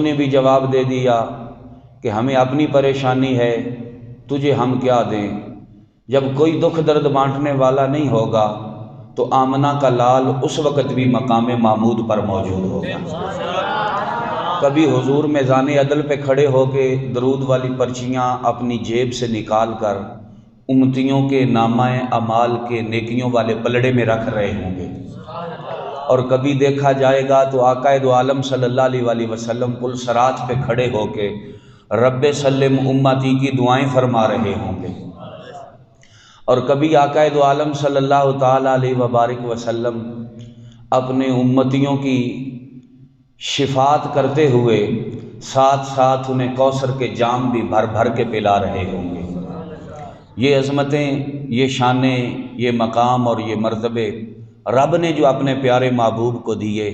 نے بھی جواب دے دیا کہ ہمیں اپنی پریشانی ہے، تجھے ہم کیا دیں؟ جب کوئی دکھ درد بانٹنے والا نہیں ہوگا تو آمنہ کا لال اس وقت بھی مقام محمود پر موجود ہوگا۔ کبھی حضور میزان عدل پہ کھڑے ہو کے درود والی پرچیاں اپنی جیب سے نکال کر امتیوں کے نامہ اعمال کے نیکیوں والے پلڑے میں رکھ رہے ہوں گے، اور کبھی دیکھا جائے گا تو آقا دو عالم صلی اللہ علیہ وآلہ وسلم پل صراط پہ کھڑے ہو کے رب سلم امتی کی دعائیں فرما رہے ہوں گے، اور کبھی آقا دو عالم صلی اللہ تعالیٰ علیہ وبارک وسلم اپنے امتیوں کی شفاعت کرتے ہوئے ساتھ ساتھ انہیں کوثر کے جام بھی بھر بھر کے پلا رہے ہوں گے۔ یہ عظمتیں، یہ شانیں، یہ مقام اور یہ مرتبے رب نے جو اپنے پیارے محبوب کو دیے،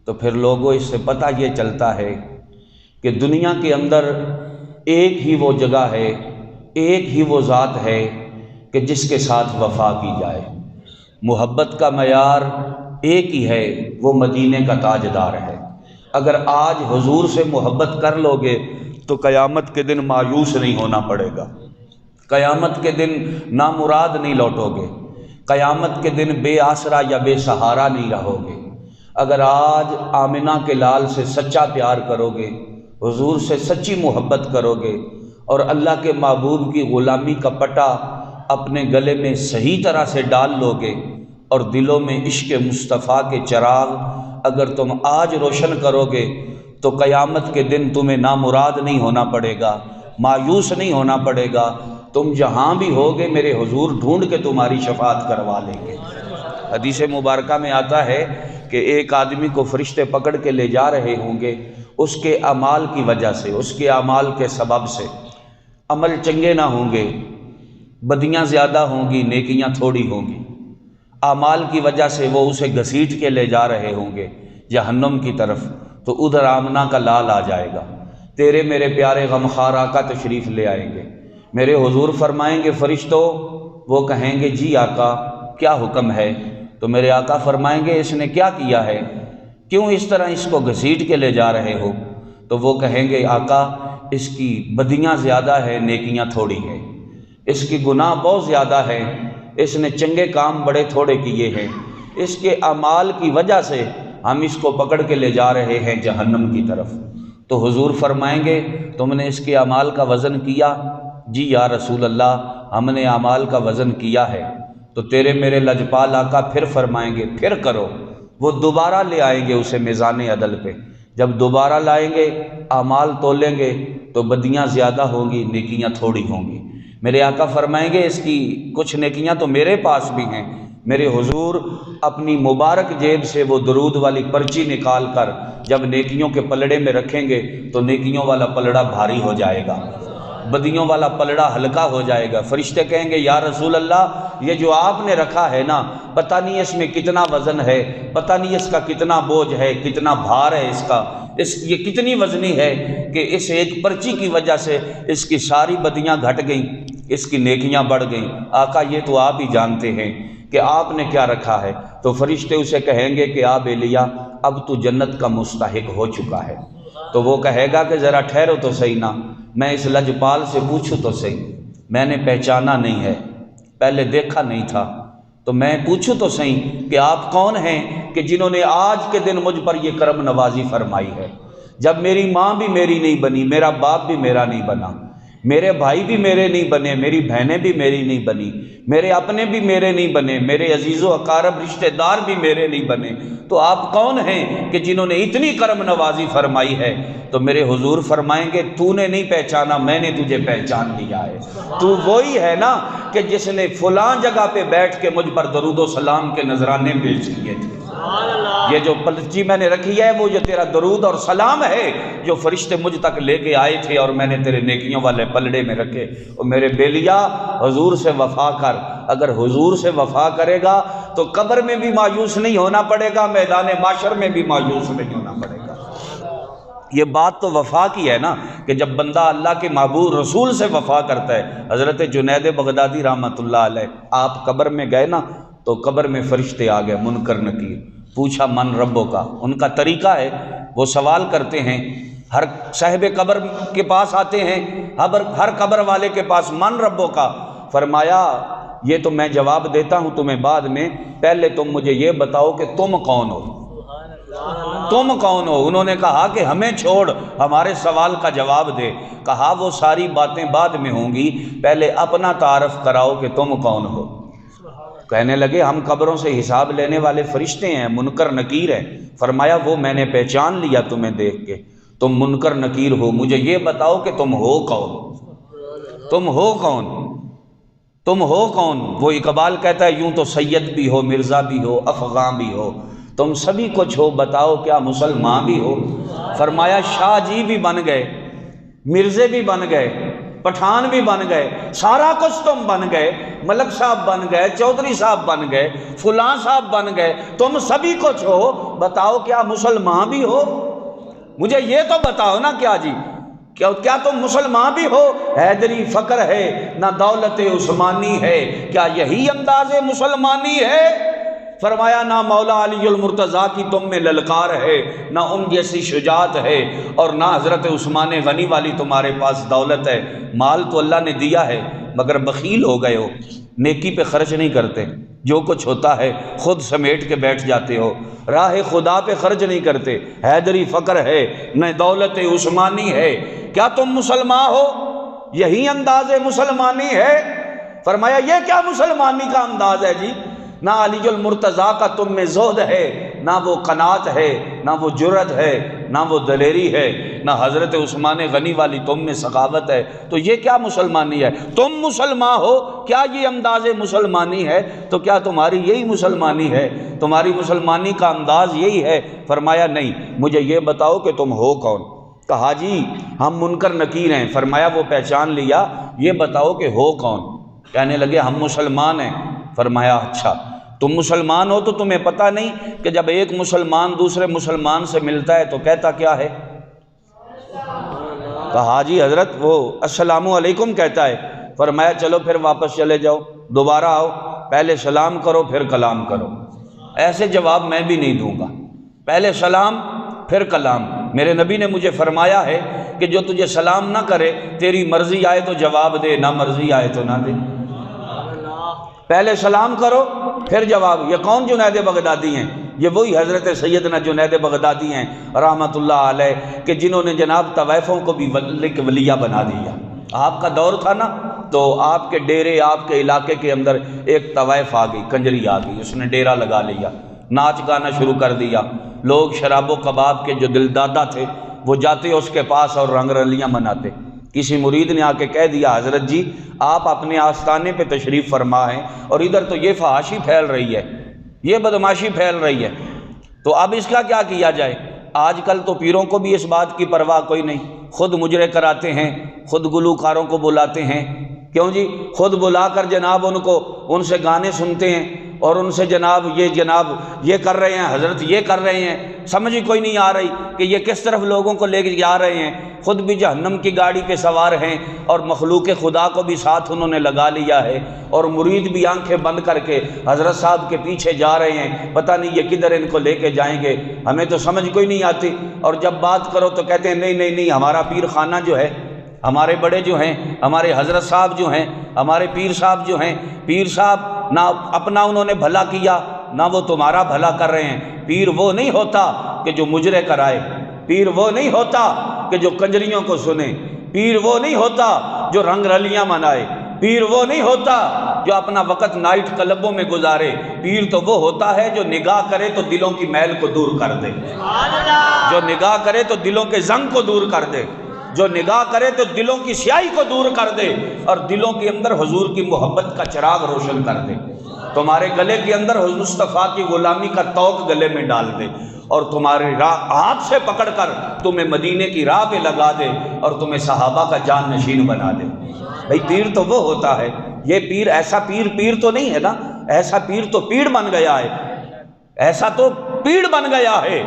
تو پھر لوگوں اس سے پتہ یہ چلتا ہے کہ دنیا کے اندر ایک ہی وہ جگہ ہے، ایک ہی وہ ذات ہے کہ جس کے ساتھ وفا کی جائے۔ محبت کا معیار ایک ہی ہے، وہ مدینے کا تاجدار ہے۔ اگر آج حضور سے محبت کر لو گے تو قیامت کے دن مایوس نہیں ہونا پڑے گا، قیامت کے دن نامراد نہیں لوٹو گے، قیامت کے دن بے آسرا یا بے سہارا نہیں رہو گے۔ اگر آج آمنہ کے لال سے سچا پیار کرو گے، حضور سے سچی محبت کرو گے، اور اللہ کے محبوب کی غلامی کا پٹا اپنے گلے میں صحیح طرح سے ڈال لو گے، اور دلوں میں عشق مصطفیٰ کے چراغ اگر تم آج روشن کرو گے تو قیامت کے دن تمہیں نامراد نہیں ہونا پڑے گا، مایوس نہیں ہونا پڑے گا۔ تم جہاں بھی ہوگے میرے حضور ڈھونڈ کے تمہاری شفاعت کروا لیں گے۔ حدیث مبارکہ میں آتا ہے کہ ایک آدمی کو فرشتے پکڑ کے لے جا رہے ہوں گے، اس کے اعمال کی وجہ سے، اس کے اعمال کے سبب سے۔ عمل چنگے نہ ہوں گے، بدیاں زیادہ ہوں گی، نیکیاں تھوڑی ہوں گی، اعمال کی وجہ سے وہ اسے گھسیٹ کے لے جا رہے ہوں گے جہنم کی طرف۔ تو ادھر آمنہ کا لال آ جائے گا، تیرے میرے پیارے غمخوار آقا تشریف لے آئیں گے۔ میرے حضور فرمائیں گے فرشتوں، وہ کہیں گے جی آقا کیا حکم ہے؟ تو میرے آقا فرمائیں گے اس نے کیا کیا ہے، کیوں اس طرح اس کو گھسیٹ کے لے جا رہے ہو؟ تو وہ کہیں گے آقا اس کی بدیاں زیادہ ہے، نیکیاں تھوڑی ہیں، اس کی گناہ بہت زیادہ ہے، اس نے چنگے کام بڑے تھوڑے کیے ہیں، اس کے اعمال کی وجہ سے ہم اس کو پکڑ کے لے جا رہے ہیں جہنم کی طرف۔ تو حضور فرمائیں گے تم نے اس کے اعمال کا وزن کیا؟ جی یا رسول اللہ ہم نے اعمال کا وزن کیا ہے۔ تو تیرے میرے لجپال آقا پھر فرمائیں گے پھر کرو۔ وہ دوبارہ لے آئیں گے اسے میزان عدل پہ، جب دوبارہ لائیں گے اعمال تولیں گے تو بدیاں زیادہ ہوں گی، نیکیاں تھوڑی ہوں گی۔ میرے آقا فرمائیں گے اس کی کچھ نیکیاں تو میرے پاس بھی ہیں۔ میرے حضور اپنی مبارک جیب سے وہ درود والی پرچی نکال کر جب نیکیوں کے پلڑے میں رکھیں گے تو نیکیوں والا پلڑا بھاری ہو جائے گا، بدیوں والا پلڑا ہلکا ہو جائے گا۔ فرشتے کہیں گے یا رسول اللہ یہ جو آپ نے رکھا ہے نا، پتہ نہیں اس میں کتنا وزن ہے، پتہ نہیں اس کا کتنا بوجھ ہے، کتنا بھار ہے اس کا، یہ کتنی وزنی ہے کہ اس ایک پرچی کی وجہ سے اس کی ساری بدیاں گھٹ گئیں، اس کی نیکیاں بڑھ گئیں۔ آقا یہ تو آپ ہی جانتے ہیں کہ آپ نے کیا رکھا ہے۔ تو فرشتے اسے کہیں گے کہ آ بیلیا اب تو جنت کا مستحق ہو چکا ہے۔ تو وہ کہے گا کہ ذرا ٹھہرو تو صحیح نا، میں اس لجپال سے پوچھوں تو صحیح، میں نے پہچانا نہیں ہے، پہلے دیکھا نہیں تھا، تو میں پوچھوں تو صحیح کہ آپ کون ہیں کہ جنہوں نے آج کے دن مجھ پر یہ کرم نوازی فرمائی ہے، جب میری ماں بھی میری نہیں بنی، میرا باپ بھی میرا نہیں بنا، میرے بھائی بھی میرے نہیں بنے، میری بہنیں بھی میری نہیں بنی، میرے اپنے بھی میرے نہیں بنے، میرے عزیز و اقارب رشتہ دار بھی میرے نہیں بنے، تو آپ کون ہیں کہ جنہوں نے اتنی کرم نوازی فرمائی ہے؟ تو میرے حضور فرمائیں گے تو نے نہیں پہچانا، میں نے تجھے پہچان لیا ہے۔ تو وہی ہے نا کہ جس نے فلاں جگہ پہ بیٹھ کے مجھ پر درود و سلام کے نذرانے پیش کیے تھے۔ یہ جو پلچی میں نے رکھی ہے وہ جو تیرا درود اور سلام ہے جو فرشتے مجھ تک لے کے آئے تھے اور میں نے تیرے نیکیوں والے پلڑے میں رکھے۔ اور میرے بیلیا حضور سے وفا کر، اگر حضور سے وفا کرے گا تو قبر میں بھی مایوس نہیں ہونا پڑے گا، میدان معاشر میں بھی مایوس نہیں ہونا پڑے گا۔ یہ بات تو وفا کی ہے نا کہ جب بندہ اللہ کے محبوب رسول سے وفا کرتا ہے۔ حضرت جنید بغدادی رحمۃ اللہ علیہ آپ قبر میں گئے نا تو قبر میں فرشتے آ گئے، منکر نکیر، پوچھا من ربوں کا، ان کا طریقہ ہے وہ سوال کرتے ہیں ہر صاحب قبر کے پاس آتے ہیں، ہر قبر والے کے پاس، من ربوں کا، فرمایا یہ تو میں جواب دیتا ہوں تمہیں بعد میں، پہلے تم مجھے یہ بتاؤ کہ تم کون ہو، تم کون ہو؟ انہوں نے کہا کہ ہمیں چھوڑ، ہمارے سوال کا جواب دے۔ کہا وہ ساری باتیں بعد میں ہوں گی، پہلے اپنا تعارف کراؤ کہ تم کون ہو۔ کہنے لگے ہم قبروں سے حساب لینے والے فرشتے ہیں، منکر نکیر ہیں۔ فرمایا وہ میں نے پہچان لیا تمہیں دیکھ کے، تم منکر نکیر ہو، مجھے یہ بتاؤ کہ تم ہو کون، تم ہو کون، تم ہو کون؟ وہ اقبال کہتا ہے یوں تو سید بھی ہو، مرزا بھی ہو، افغاں بھی ہو، تم سبھی کچھ ہو، بتاؤ کیا مسلمان بھی ہو؟ فرمایا شاہ جی بھی بن گئے، مرزے بھی بن گئے، پٹھان بھی بن گئے، سارا کچھ تم بن گئے، ملک صاحب بن گئے، چودھری صاحب بن گئے، فلاں صاحب بن گئے، تم سبھی کچھ ہو، بتاؤ کیا مسلمان بھی ہو؟ مجھے یہ تو بتاؤ نا، کیا جی کیا تم مسلمان بھی ہو؟ حیدری فقر ہے نہ دولت عثمانی ہے، کیا یہی انداز مسلمانی ہے؟ فرمایا نہ مولا علی المرتضیٰ کی تم میں للکار ہے، نہ ان جیسی شجاعت ہے، اور نہ حضرت عثمان غنی والی تمہارے پاس دولت ہے۔ مال تو اللہ نے دیا ہے مگر بخیل ہو گئے ہو، نیکی پہ خرچ نہیں کرتے، جو کچھ ہوتا ہے خود سمیٹ کے بیٹھ جاتے ہو، راہ خدا پہ خرچ نہیں کرتے۔ حیدری فقر ہے نہ دولت عثمانی ہے، کیا تم مسلمان ہو؟ یہی انداز مسلمانی ہے؟ فرمایا یہ کیا مسلمانی کا انداز ہے جی؟ نہ علی المرتضیٰ کا تم میں زہد ہے، نہ وہ قناعت ہے، نہ وہ جرت ہے، نہ وہ دلیری ہے، نہ حضرت عثمان غنی والی تم میں سخاوت ہے، تو یہ کیا مسلمانی ہے؟ تم مسلمان ہو، کیا یہ انداز مسلمانی ہے؟ تو کیا تمہاری یہی مسلمانی ہے؟ تمہاری مسلمانی کا انداز یہی ہے؟ فرمایا نہیں، مجھے یہ بتاؤ کہ تم ہو کون؟ کہا جی ہم منکر نکیر ہیں۔ فرمایا وہ پہچان لیا، یہ بتاؤ کہ ہو کون؟ کہنے لگے ہم مسلمان ہیں۔ فرمایا اچھا تم مسلمان ہو تو تمہیں پتہ نہیں کہ جب ایک مسلمان دوسرے مسلمان سے ملتا ہے تو کہتا کیا ہے؟ کہا جی حضرت وہ السلام علیکم کہتا ہے۔ فرمایا چلو پھر واپس چلے جاؤ، دوبارہ آؤ، پہلے سلام کرو پھر کلام کرو۔ ایسے جواب میں بھی نہیں دوں گا، پہلے سلام پھر کلام۔ میرے نبی نے مجھے فرمایا ہے کہ جو تجھے سلام نہ کرے تیری مرضی آئے تو جواب دے، نہ مرضی آئے تو نہ دے، پہلے سلام کرو پھر جواب۔ یہ کون جنید بغدادی ہیں؟ یہ وہی حضرت سیدنا جنید بغدادی ہیں رحمۃ اللہ علیہ، کہ جنہوں نے جناب طوائفوں کو بھی ولیہ بنا دیا۔ آپ کا دور تھا نا، تو آپ کے ڈیرے، آپ کے علاقے کے اندر ایک طوائف آ گئی، کنجری آ گئی، اس نے ڈیرا لگا لیا، ناچ گانا شروع کر دیا۔ لوگ شراب و کباب کے جو دل دادا تھے وہ جاتے اس کے پاس اور رنگ رلیاں مناتے۔ کسی مرید نے آ کے کہہ دیا حضرت جی آپ اپنے آستانے پہ تشریف فرما ہیں اور ادھر تو یہ فحاشی پھیل رہی ہے، یہ بدماشی پھیل رہی ہے، تو اب اس کا کیا کیا جائے؟ آج کل تو پیروں کو بھی اس بات کی پرواہ کوئی نہیں، خود مجرے کراتے ہیں، خود گلوکاروں کو بلاتے ہیں، کیوں جی؟ خود بلا کر جناب ان سے گانے سنتے ہیں اور ان سے جناب یہ کر رہے ہیں، حضرت یہ کر رہے ہیں، سمجھ ہی کوئی نہیں آ رہی کہ یہ کس طرف لوگوں کو لے کے جا رہے ہیں۔ خود بھی جہنم کی گاڑی پہ سوار ہیں اور مخلوق خدا کو بھی ساتھ انہوں نے لگا لیا ہے، اور مرید بھی آنکھیں بند کر کے حضرت صاحب کے پیچھے جا رہے ہیں، پتہ نہیں یہ کدھر ان کو لے کے جائیں گے، ہمیں تو سمجھ کوئی نہیں آتی۔ اور جب بات کرو تو کہتے ہیں نہیں ہمارا پیر خانہ جو ہے، ہمارے بڑے جو ہیں، ہمارے حضرت صاحب جو ہیں، ہمارے پیر صاحب جو ہیں، پیر صاحب نہ اپنا انہوں نے بھلا کیا نہ وہ تمہارا بھلا کر رہے ہیں۔ پیر وہ نہیں ہوتا کہ جو مجرے کرائے، پیر وہ نہیں ہوتا کہ جو کنجریوں کو سنے، پیر وہ نہیں ہوتا جو رنگ رلیاں منائے، پیر وہ نہیں ہوتا جو اپنا وقت نائٹ کلبوں میں گزارے، پیر تو وہ ہوتا ہے جو نگاہ کرے تو دلوں کی میل کو دور کر دے، جو نگاہ کرے تو دلوں کے زنگ کو دور کر دے، جو نگاہ کرے تو دلوں کی سیاہی کو دور کر دے اور دلوں کے اندر حضور کی محبت کا چراغ روشن کر دے، تمہارے گلے کے اندر حضور مصطفیٰ کی غلامی کا توق گلے میں ڈال دے اور تمہارے ہاتھ سے پکڑ کر تمہیں مدینے کی راہ پہ لگا دے اور تمہیں صحابہ کا جان نشین بنا دے۔ بھئی پیر تو وہ ہوتا ہے، یہ پیر ایسا پیر تو نہیں ہے نا، ایسا پیر تو پیڑ بن گیا ہے، ایسا تو پیڑ بن گیا ہے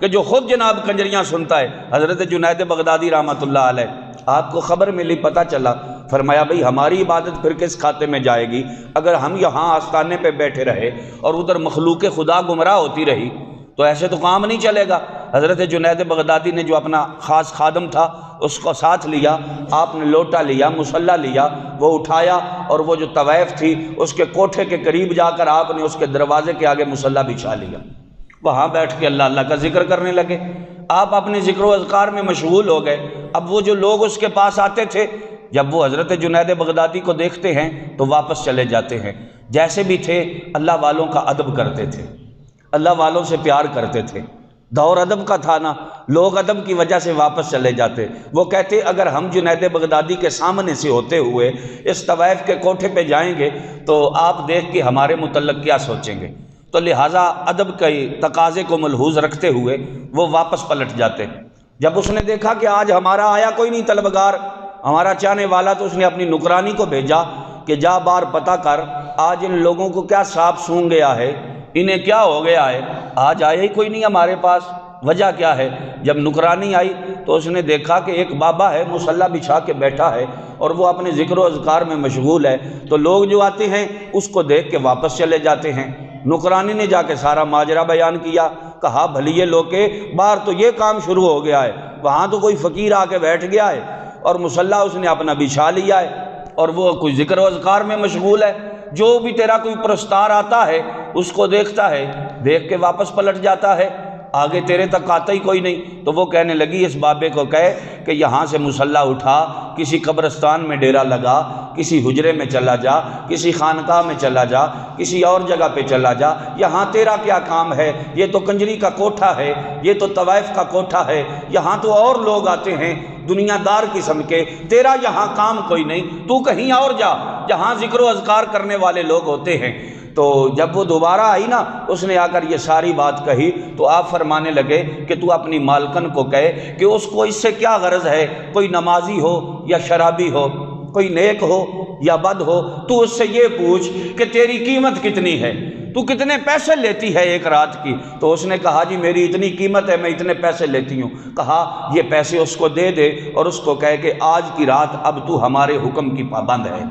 کہ جو خود جناب کنجریاں سنتا ہے۔ حضرت جنید بغدادی رحمۃ اللہ علیہ، آپ کو خبر ملی، پتہ چلا، فرمایا بھئی ہماری عبادت پھر کس کھاتے میں جائے گی اگر ہم یہاں آستانے پہ بیٹھے رہے اور ادھر مخلوق خدا گمراہ ہوتی رہی، تو ایسے تو کام نہیں چلے گا۔ حضرت جنید بغدادی نے جو اپنا خاص خادم تھا اس کو ساتھ لیا، آپ نے لوٹا لیا، مصلی لیا، وہ اٹھایا اور وہ جو طوائف تھی اس کے کوٹھے کے قریب جا کر آپ نے اس کے دروازے کے آگے مصلی بچھا لیا، وہاں بیٹھ کے اللہ اللہ کا ذکر کرنے لگے۔ آپ اپنے ذکر و اذکار میں مشغول ہو گئے۔ اب وہ جو لوگ اس کے پاس آتے تھے، جب وہ حضرت جنید بغدادی کو دیکھتے ہیں تو واپس چلے جاتے ہیں۔ جیسے بھی تھے اللہ والوں کا ادب کرتے تھے، اللہ والوں سے پیار کرتے تھے، دور ادب کا تھا نا، لوگ ادب کی وجہ سے واپس چلے جاتے۔ وہ کہتے اگر ہم جنید بغدادی کے سامنے سے ہوتے ہوئے اس طوائف کے کوٹھے پہ جائیں گے تو آپ دیکھ کے ہمارے متعلق کیا سوچیں گے، تو لہٰذا ادب کے تقاضے کو ملحوظ رکھتے ہوئے وہ واپس پلٹ جاتے۔ جب اس نے دیکھا کہ آج ہمارا آیا کوئی نہیں طلبگار، ہمارا چاہنے والا، تو اس نے اپنی نکرانی کو بھیجا کہ جا بار پتہ کر آج ان لوگوں کو کیا سانپ سونگھ گیا ہے، انہیں کیا ہو گیا ہے، آج آیا ہی کوئی نہیں ہمارے پاس، وجہ کیا ہے۔ جب نکرانی آئی تو اس نے دیکھا کہ ایک بابا ہے مصلی بچھا کے بیٹھا ہے اور وہ اپنے ذکر و اذکار میں مشغول ہے، تو لوگ جو آتے ہیں اس کو دیکھ کے واپس چلے جاتے ہیں۔ نکرانی نے جا کے سارا ماجرا بیان کیا، کہا بھلیے لوگ کے باہر تو یہ کام شروع ہو گیا ہے، وہاں تو کوئی فقیر آ کے بیٹھ گیا ہے اور مصلی اس نے اپنا بچھا لیا ہے اور وہ کوئی ذکر و اذکار میں مشغول ہے۔ جو بھی تیرا کوئی پرستار آتا ہے اس کو دیکھتا ہے، دیکھ کے واپس پلٹ جاتا ہے، آگے تیرے تک آتا ہی کوئی نہیں۔ تو وہ کہنے لگی اس بابے کو کہے کہ یہاں سے مصلی اٹھا، کسی قبرستان میں ڈیرا لگا، کسی حجرے میں چلا جا، کسی خانقاہ میں چلا جا، کسی اور جگہ پہ چلا جا، یہاں تیرا کیا کام ہے، یہ تو کنجری کا کوٹھا ہے، یہ تو طوائف کا کوٹھا ہے، یہاں تو اور لوگ آتے ہیں دنیا دار قسم کے، تیرا یہاں کام کوئی نہیں، تو کہیں اور جا جہاں ذکر و اذکار کرنے والے لوگ ہوتے ہیں۔ تو جب وہ دوبارہ آئی نا، اس نے آ کر یہ ساری بات کہی تو آپ فرمانے لگے کہ تو اپنی مالکن کو کہے کہ اس کو اس سے کیا غرض ہے، کوئی نمازی ہو یا شرابی ہو، کوئی نیک ہو یا بد ہو، تو اس سے یہ پوچھ کہ تیری قیمت کتنی ہے، تو کتنے پیسے لیتی ہے ایک رات کی۔ تو اس نے کہا جی میری اتنی قیمت ہے، میں اتنے پیسے لیتی ہوں۔ کہا یہ پیسے اس کو دے دے اور اس کو کہے کہ آج کی رات اب تو ہمارے حکم کی پابند ہے،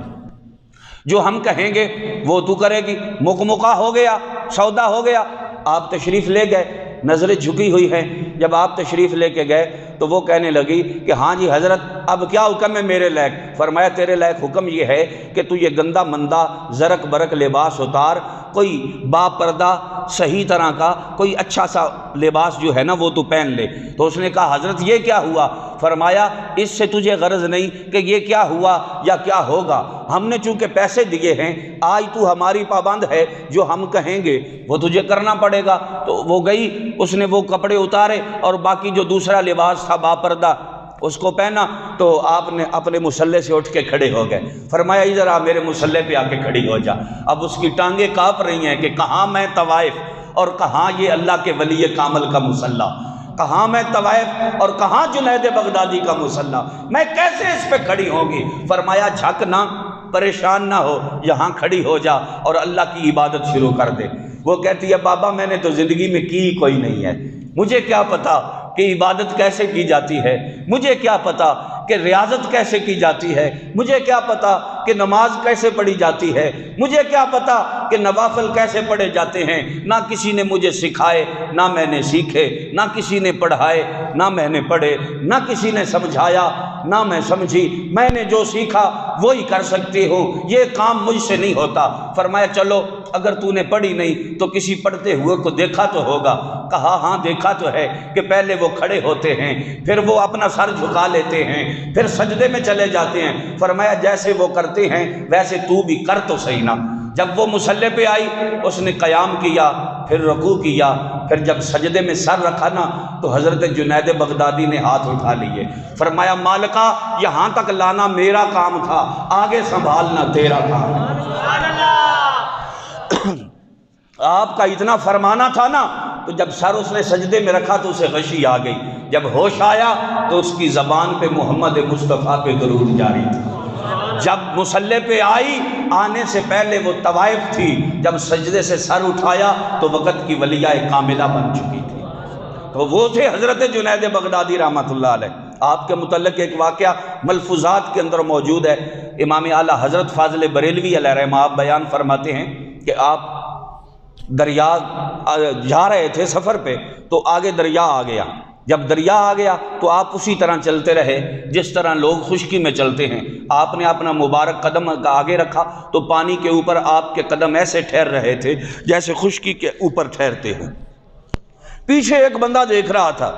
جو ہم کہیں گے وہ تو کرے گی۔ مکمکا ہو گیا، سودا ہو گیا۔ آپ تشریف لے گئے، نظریں جھکی ہوئی ہیں۔ جب آپ تشریف لے کے گئے تو وہ کہنے لگی کہ ہاں جی حضرت اب کیا حکم ہے میرے لائق؟ فرمایا تیرے لائق حکم یہ ہے کہ تو یہ گندہ مندہ زرق برق لباس اتار، کوئی با پردہ صحیح طرح کا کوئی اچھا سا لباس جو ہے نا وہ تو پہن لے۔ تو اس نے کہا حضرت یہ کیا ہوا؟ فرمایا اس سے تجھے غرض نہیں کہ یہ کیا ہوا یا کیا ہوگا، ہم نے چونکہ پیسے دیے ہیں، آج تو ہماری پابند ہے، جو ہم کہیں گے وہ تجھے کرنا پڑے گا۔ تو وہ گئی، اس نے وہ کپڑے اتارے اور باقی جو دوسرا لباس تھا با پردہ اس کو پہنا۔ تو آپ نے اپنے مصلی سے اٹھ کے کھڑے ہو گئے، فرمایا ادھر آ میرے مصلی پہ آ کے کھڑی ہو جا۔ اب اس کی ٹانگیں کانپ رہی ہیں کہ کہاں میں طوائف اور کہاں یہ اللہ کے ولی کامل کا مصلی، کہاں میں طوائف اور کہاں جنید بغدادی کا مصلی، میں کیسے اس پہ کھڑی ہوگی؟ فرمایا جھک نہ، پریشان نہ ہو، یہاں کھڑی ہو جا اور اللہ کی عبادت شروع کر دے۔ وہ کہتی ہے بابا میں نے تو زندگی میں کی کوئی نہیں ہے، مجھے کیا پتا کہ عبادت کیسے کی جاتی ہے، مجھے کیا پتا کہ ریاضت کیسے کی جاتی ہے، مجھے کیا پتا کہ نماز کیسے پڑھی جاتی ہے، مجھے کیا پتا کہ نوافل کیسے پڑھے جاتے ہیں۔ نہ کسی نے مجھے سکھائے، نہ میں نے سیکھے، نہ کسی نے پڑھائے، نہ میں نے پڑھے، نہ کسی نے سمجھایا، نہ میں سمجھی، میں نے جو سیکھا وہی کر سکتی ہوں، یہ کام مجھ سے نہیں ہوتا۔ فرمایا چلو اگر تو نے پڑھی نہیں تو کسی پڑھتے ہوئے کو دیکھا تو ہوگا۔ کہا ہاں دیکھا تو ہے کہ پہلے وہ کھڑے ہوتے ہیں، پھر وہ اپنا سر جھکا لیتے ہیں، پھر سجدے میں چلے جاتے ہیں۔ فرمایا جیسے وہ کرتے ہیں ویسے تو بھی کر تو صحیح نا۔ جب وہ مصلی پہ آئی اس نے قیام کیا، پھر رکوع کیا، پھر جب سجدے میں سر رکھا نا تو حضرت جنید بغدادی نے ہاتھ اٹھا لیے۔ فرمایا مالکہ یہاں تک لانا میرا کام تھا، آگے سنبھالنا تیرا کام ہے۔ آپ کا اتنا فرمانا تھا نا، تو جب سر اس نے سجدے میں رکھا تو اسے غشی آ گئی، جب ہوش آیا تو اس کی زبان پہ محمد مصطفیٰ پہ درود جاری تھا۔ جب مصلی پہ آئی آنے سے پہلے وہ طوائف تھی، جب سجدے سے سر اٹھایا تو وقت کی ولیہ کاملہ بن چکی تھی۔ تو وہ تھے حضرت جنید بغدادی رحمۃ اللہ علیہ۔ آپ کے متعلق ایک واقعہ ملفوظات کے اندر موجود ہے۔ امام اعلیٰ حضرت فاضل بریلوی علیہ رحمہ آپ بیان فرماتے ہیں کہ آپ دریا جا رہے تھے سفر پہ تو آگے دریا آ گیا، جب دریا آ گیا تو آپ اسی طرح چلتے رہے جس طرح لوگ خشکی میں چلتے ہیں۔ آپ نے اپنا مبارک قدم آگے رکھا تو پانی کے اوپر آپ کے قدم ایسے ٹھہر رہے تھے جیسے خشکی کے اوپر ٹھہرتے ہیں۔ پیچھے ایک بندہ دیکھ رہا تھا،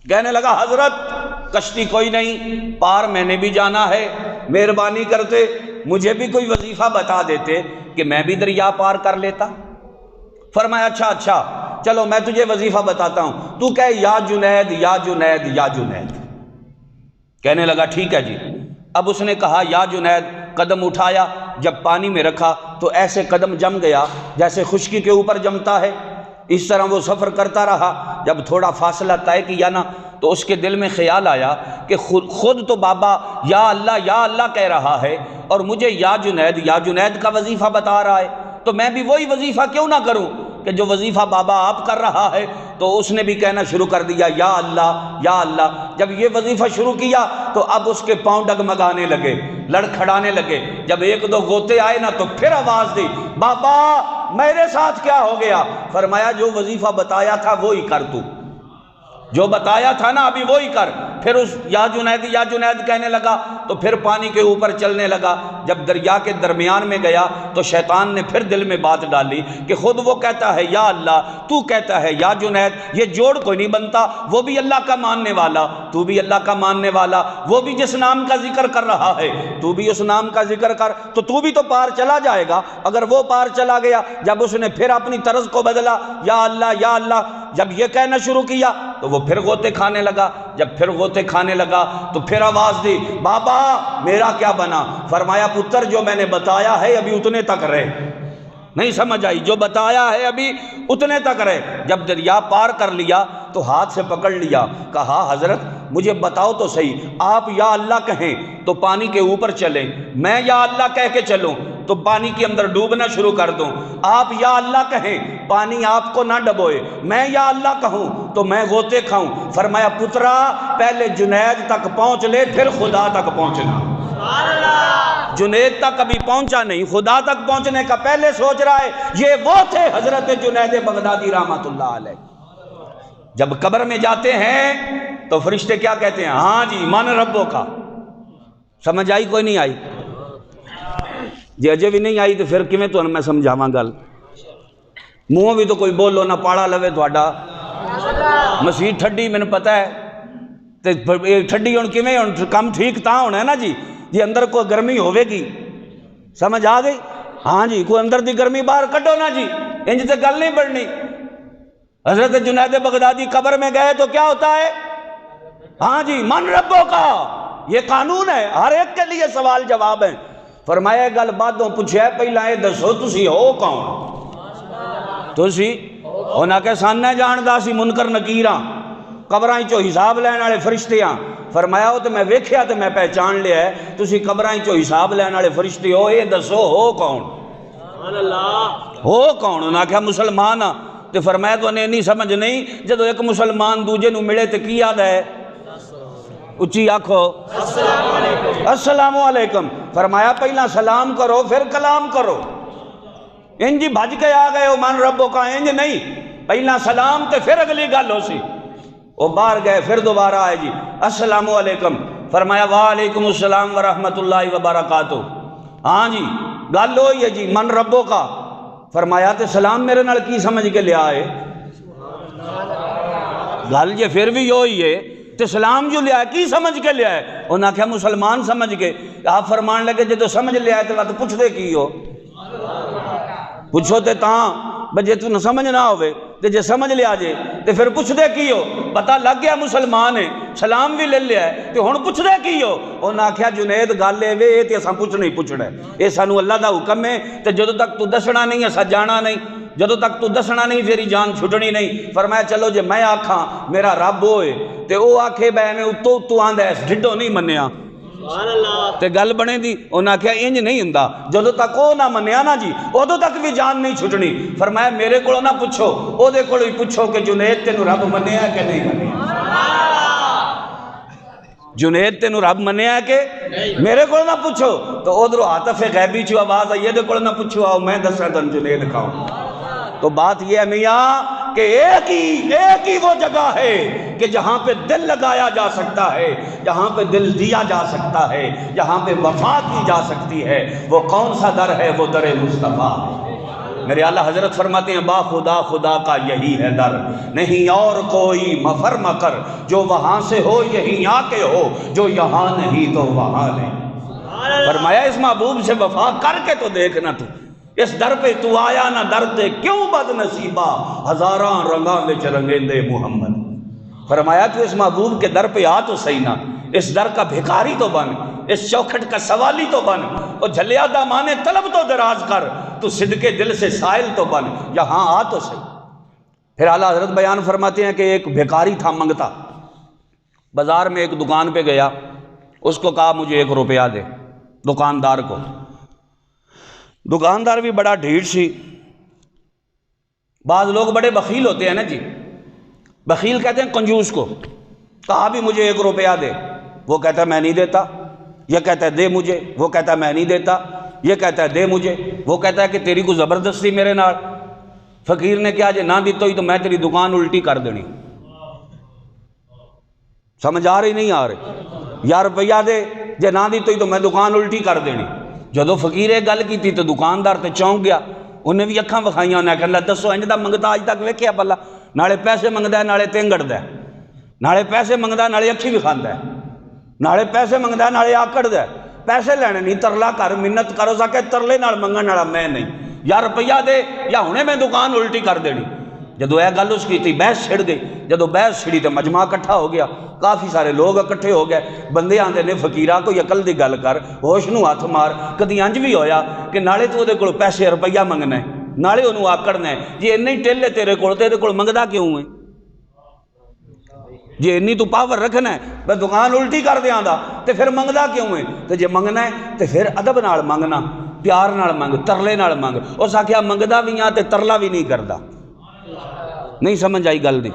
کہنے لگا حضرت کشتی کوئی نہیں، پار میں نے بھی جانا ہے، مہربانی کرتے مجھے بھی کوئی وظیفہ بتا دیتے کہ میں بھی دریا پار کر لیتا۔ فرمایا اچھا چلو میں تجھے وظیفہ بتاتا ہوں، تو کہے یا جنید یا جنید یا جنید۔ کہنے لگا ٹھیک ہے جی۔ اب اس نے کہا یا جنید، قدم اٹھایا، جب پانی میں رکھا تو ایسے قدم جم گیا جیسے خشکی کے اوپر جمتا ہے۔ اس طرح وہ سفر کرتا رہا، جب تھوڑا فاصلہ طے کیا نا تو اس کے دل میں خیال آیا کہ خود تو بابا یا اللہ کہہ رہا ہے اور مجھے یا جنید کا وظیفہ بتا رہا ہے، تو میں بھی وہی وظیفہ کیوں نہ کروں کہ جو وظیفہ بابا آپ کر رہا ہے۔ تو اس نے بھی کہنا شروع کر دیا یا اللہ۔ جب یہ وظیفہ شروع کیا تو اب اس کے پاؤں ڈگمگانے لگے، لڑکھڑانے لگے۔ جب ایک دو غوطے آئے نا تو پھر آواز دی، بابا میرے ساتھ کیا ہو گیا؟ فرمایا جو وظیفہ بتایا تھا وہی کر، تو جو بتایا تھا نا ابھی وہی کر۔ پھر اس یا جنید کہنے لگا تو پھر پانی کے اوپر چلنے لگا۔ جب دریا کے درمیان میں گیا تو شیطان نے پھر دل میں بات ڈالی کہ خود وہ کہتا ہے یا اللہ، تو کہتا ہے یا جنید، یہ جوڑ کوئی نہیں بنتا، وہ بھی اللہ کا ماننے والا، تو بھی اللہ کا ماننے والا، وہ بھی جس نام کا ذکر کر رہا ہے تو بھی اس نام کا ذکر کر، تو بھی تو پار چلا جائے گا۔ اگر وہ پار چلا گیا، جب اس نے پھر اپنی طرز کو بدلا یا اللہ، جب یہ کہنا شروع کیا تو وہ پھر غوطے کھانے لگا۔ جب پھر غوطے کھانے لگا تو پھر آواز دی، بابا میرا کیا بنا؟ فرمایا پتر جو میں نے بتایا ہے ابھی اتنے تک رہے۔ نہیں سمجھ آئی؟ جو بتایا ہے ابھی اتنے تک رہے۔ جب دریا پار کر لیا تو ہاتھ سے پکڑ لیا، کہا حضرت مجھے بتاؤ تو صحیح، آپ یا اللہ کہیں تو پانی کے اوپر چلیں، میں یا اللہ کہہ کے چلوں تو پانی کے اندر ڈوبنا شروع کر دوں، آپ یا اللہ کہیں پانی آپ کو نہ ڈبوئے، میں یا اللہ کہوں تو میں غوطے کھاؤں۔ فرمایا پترا پہلے جنید تک پہنچ لے پھر خدا تک پہنچنا۔ جنید تک ابھی پہنچا نہیں، خدا تک پہنچنے کا پہلے سوچ رہا ہے۔ یہ وہ تھے حضرت جنید بغدادی رحمۃ اللہ علیہ۔ جب قبر میں جاتے ہیں تو فرشتے کیا کہتے ہیں؟ ہاں جی من ربوں کا۔ سمجھ آئی کوئی نہیں آئی؟ جی اجے بھی نہیں آئی تو پھر کیویں تو میں سمجھاواں گل؟ منہ بھی تو کوئی بولو نہ پاڑا لوے تھوڑا۔ مسیح ٹھڈی میں نے پتہ ہے تے ٹھڈی ہن کیویں ہن کم ٹھیک تاں ہونا ہے نا جی اندر کوئی گرمی ہوے گی، سمجھ آ گئی؟ ہاں جی کوئی اندر دی گرمی باہر کڈو نا جی، انج تے گل نہیں بڑھنی۔ حضرت جنید بغدادی قبر میں گئے تو کیا ہوتا ہے؟ ہاں جی من ربوں کا، یہ قانون ہے، ہر ایک کے لیے سوال جواب ہے۔ فرمایا گل بعدوں پوچھے پہلا یہ دسو تسی ہو کون؟ تسی انہاں کہ ساننے جاندا سی منکر نکیراں، قبراں چوں حساب لین والے فرشتے ہاں۔ فرمایا وہ تو میں ویکھیا تو میں پہچان لیا ہے، تسی قبراں چوں حساب لین والے فرشتے ہو، یہ دسو ہو کون؟ ہو کون؟ انہاں کہ مسلمان ہاں۔ تو فرمایا تو انہیں نہیں سمجھ نہیں، جدو ایک مسلمان دوجے نو ملے تو کی یاد ہے؟ اچھی آکھو السلام علیکم۔ فرمایا پہلا سلام کرو پھر کلام کرو، انجی بھج کے آ گئے ہو من ربوں کا، انج نہیں، پہلا سلام تے پھر اگلی گل ہو سی۔ وہ باہر گئے پھر دوبارہ آئے جی السلام علیکم۔ فرمایا وعلیکم السلام ورحمۃ اللہ وبرکاتہ۔ ہاں جی گل ہوئی ہے جی من ربوں کا۔ فرمایا تے سلام میرے نال کی سمجھ کے لیا ہے؟ گل جی پھر بھی ہوئی ہے تے سلام جو لیا ہے کی سمجھ کے لیا ہے؟ انہاں کہا مسلمان سمجھ کے۔ آپ فرمان لگے جدو سمجھ لیا ہے تو پوچھ دے کی ہو؟ پوچھو تے تاں بجے تو نہ سمجھ نہ ہوئے تے جے سمجھ لیا جے تے پھر پوچھ دے کی ہو؟ پتہ لگ گیا مسلمان ہے، سلام بھی لے لیا ہے تے ہن پوچھ دے کی ہو؟ انہاں کہا جنید گل اے وے تے اساں پوچھ نہیں پوچھنا ہے، اے سانو اللہ دا حکم ہے تے جدوں تک تو دسنا نہیں اساں جانا نہیں، جدوں تک تو دسنا نہیں تیری جان چھٹنی نہیں۔ فرمایا چلو جے میں آکھاں میرا رب ہوئے تے او آکھے بے میں اتو آندا ہے ڈھڈو نہیں منیا تے گل بنے دی۔ انہاں کہا انج نہیں ہوندا، جدوں تک او نہ منیا نا جی ادوں تک بھی جان نہیں چھٹنی۔ فرمایا میرے کولوں نہ پوچھو، او دے کولوں ہی پوچھو کہ جنید تینوں رب منیا کہ نہیں منیا؟ جنید تینوں رب منیا کہ میرے کولوں نہ پوچھو۔ تو ادھروں عاطف غیبی چوں آواز آئی دے کولوں نہ پوچھو، آؤ میں دساں تن جنید کھاؤ۔ تو بات یہ ہے میاں کہ ایک ہی وہ جگہ ہے کہ جہاں پہ دل لگایا جا سکتا ہے، جہاں پہ دل دیا جا سکتا ہے، جہاں پہ وفا کی جا سکتی ہے۔ وہ کون سا در ہے؟ وہ در مصطفیٰ۔ میرے اعلیٰ حضرت فرماتے ہیں با خدا خدا کا یہی ہے در، نہیں اور کوئی مفر مکر، جو وہاں سے ہو یہیں آ کے ہو، جو یہاں نہیں تو وہاں نہیں۔ فرمایا اس محبوب سے وفا کر کے تو دیکھنا، تو اس در پہ تو آیا نہ در تے کیوں بد نصیبہ، ہزاراں رنگاں وچ رنگیندے محمد۔ فرمایا تو اس محبوب کے در پہ آ تو صحیح نہ، اس در کا بھکاری تو بن، اس چوکھٹ کا سوالی تو بن، اور جھلیا دامانے طلب تو دراز کر، تو صدقے دل سے سائل تو بن، یہاں آ تو صحیح۔ پھر اعلیٰ حضرت بیان فرماتے ہیں کہ ایک بھکاری تھا منگتا، بازار میں ایک دکان پہ گیا، اس کو کہا مجھے 1 روپیہ دے، دکاندار کو۔ دکاندار بھی بڑا ڈھیٹ سی، بعض لوگ بڑے بخیل ہوتے ہیں نا جی، بخیل کہتے ہیں کنجوس کو، کہا بھی مجھے 1 روپیہ دے، وہ کہتا ہے میں نہیں دیتا، یہ کہتا ہے دے مجھے، وہ کہتا ہے میں نہیں دیتا، یہ کہتا ہے دے مجھے، وہ کہتا ہے کہ تیری کو زبردستی میرے نال۔ فقیر نے کہا جے نہ دیتا ہوئی تو میں تیری دکان الٹی کر دینی۔ سمجھ آ رہی نہیں آ رہی؟ یا روپیہ دے، جے نہ دیتا ہوئی تو میں دکان الٹی کر دینی۔ جدو فقیر ایک گل کی تھی تو دکاندار تے چونک گیا، انہیں بھی اکھاں وکھائیاں، انہیں کہا اللہ دسو انج دا منگتا آج تک ویکھیا پلا، نالے پیسے منگدا ہے نالے تینگڑدا ہے، نالے پیسے منگدا ہے نالے اکھی وکھاندا ہے، نالے پیسے منگدا ہے نالے آکڑدا ہے۔ پیسے لینے نہیں، ترلا کر، منت کرو، سکے ترلے نال منگن والا میں نہیں، یا روپیہ دے یا ہنے میں دکان الٹی کر دینی۔ جدو اے گل اس کی تھی بحث چھڑ گئی، جدو بحث چھڑی تو مجمع اکٹھا ہو گیا، کافی سارے لوگ اکٹھے ہو گئے، بندے آندے نے فقیرہ کوئی عقل دی گل کر، ہوش نو ہاتھ مار۔ کدی انج بھی ہویا کہ نالے تو دے کول پیسے روپیہ منگنا ہے، نالے انہوں آکڑنا ہے، جی انہی ٹیلے تیرے کول تے دے کول منگدا کیوں ہے؟ جی انہی تو پاور رکھنا ہے میں دکان الٹی کر دیاں دا تے پھر منگدا کیوں ہے؟ تے جے منگنا ہے تے پھر ادب نال منگنا، پیار نال منگ، ترلے نال منگ۔ اس آکھیا منگدا بھی ہاں تے ترلا بھی نہیں کردا۔ نہیں سمجھ آئی گل دی؟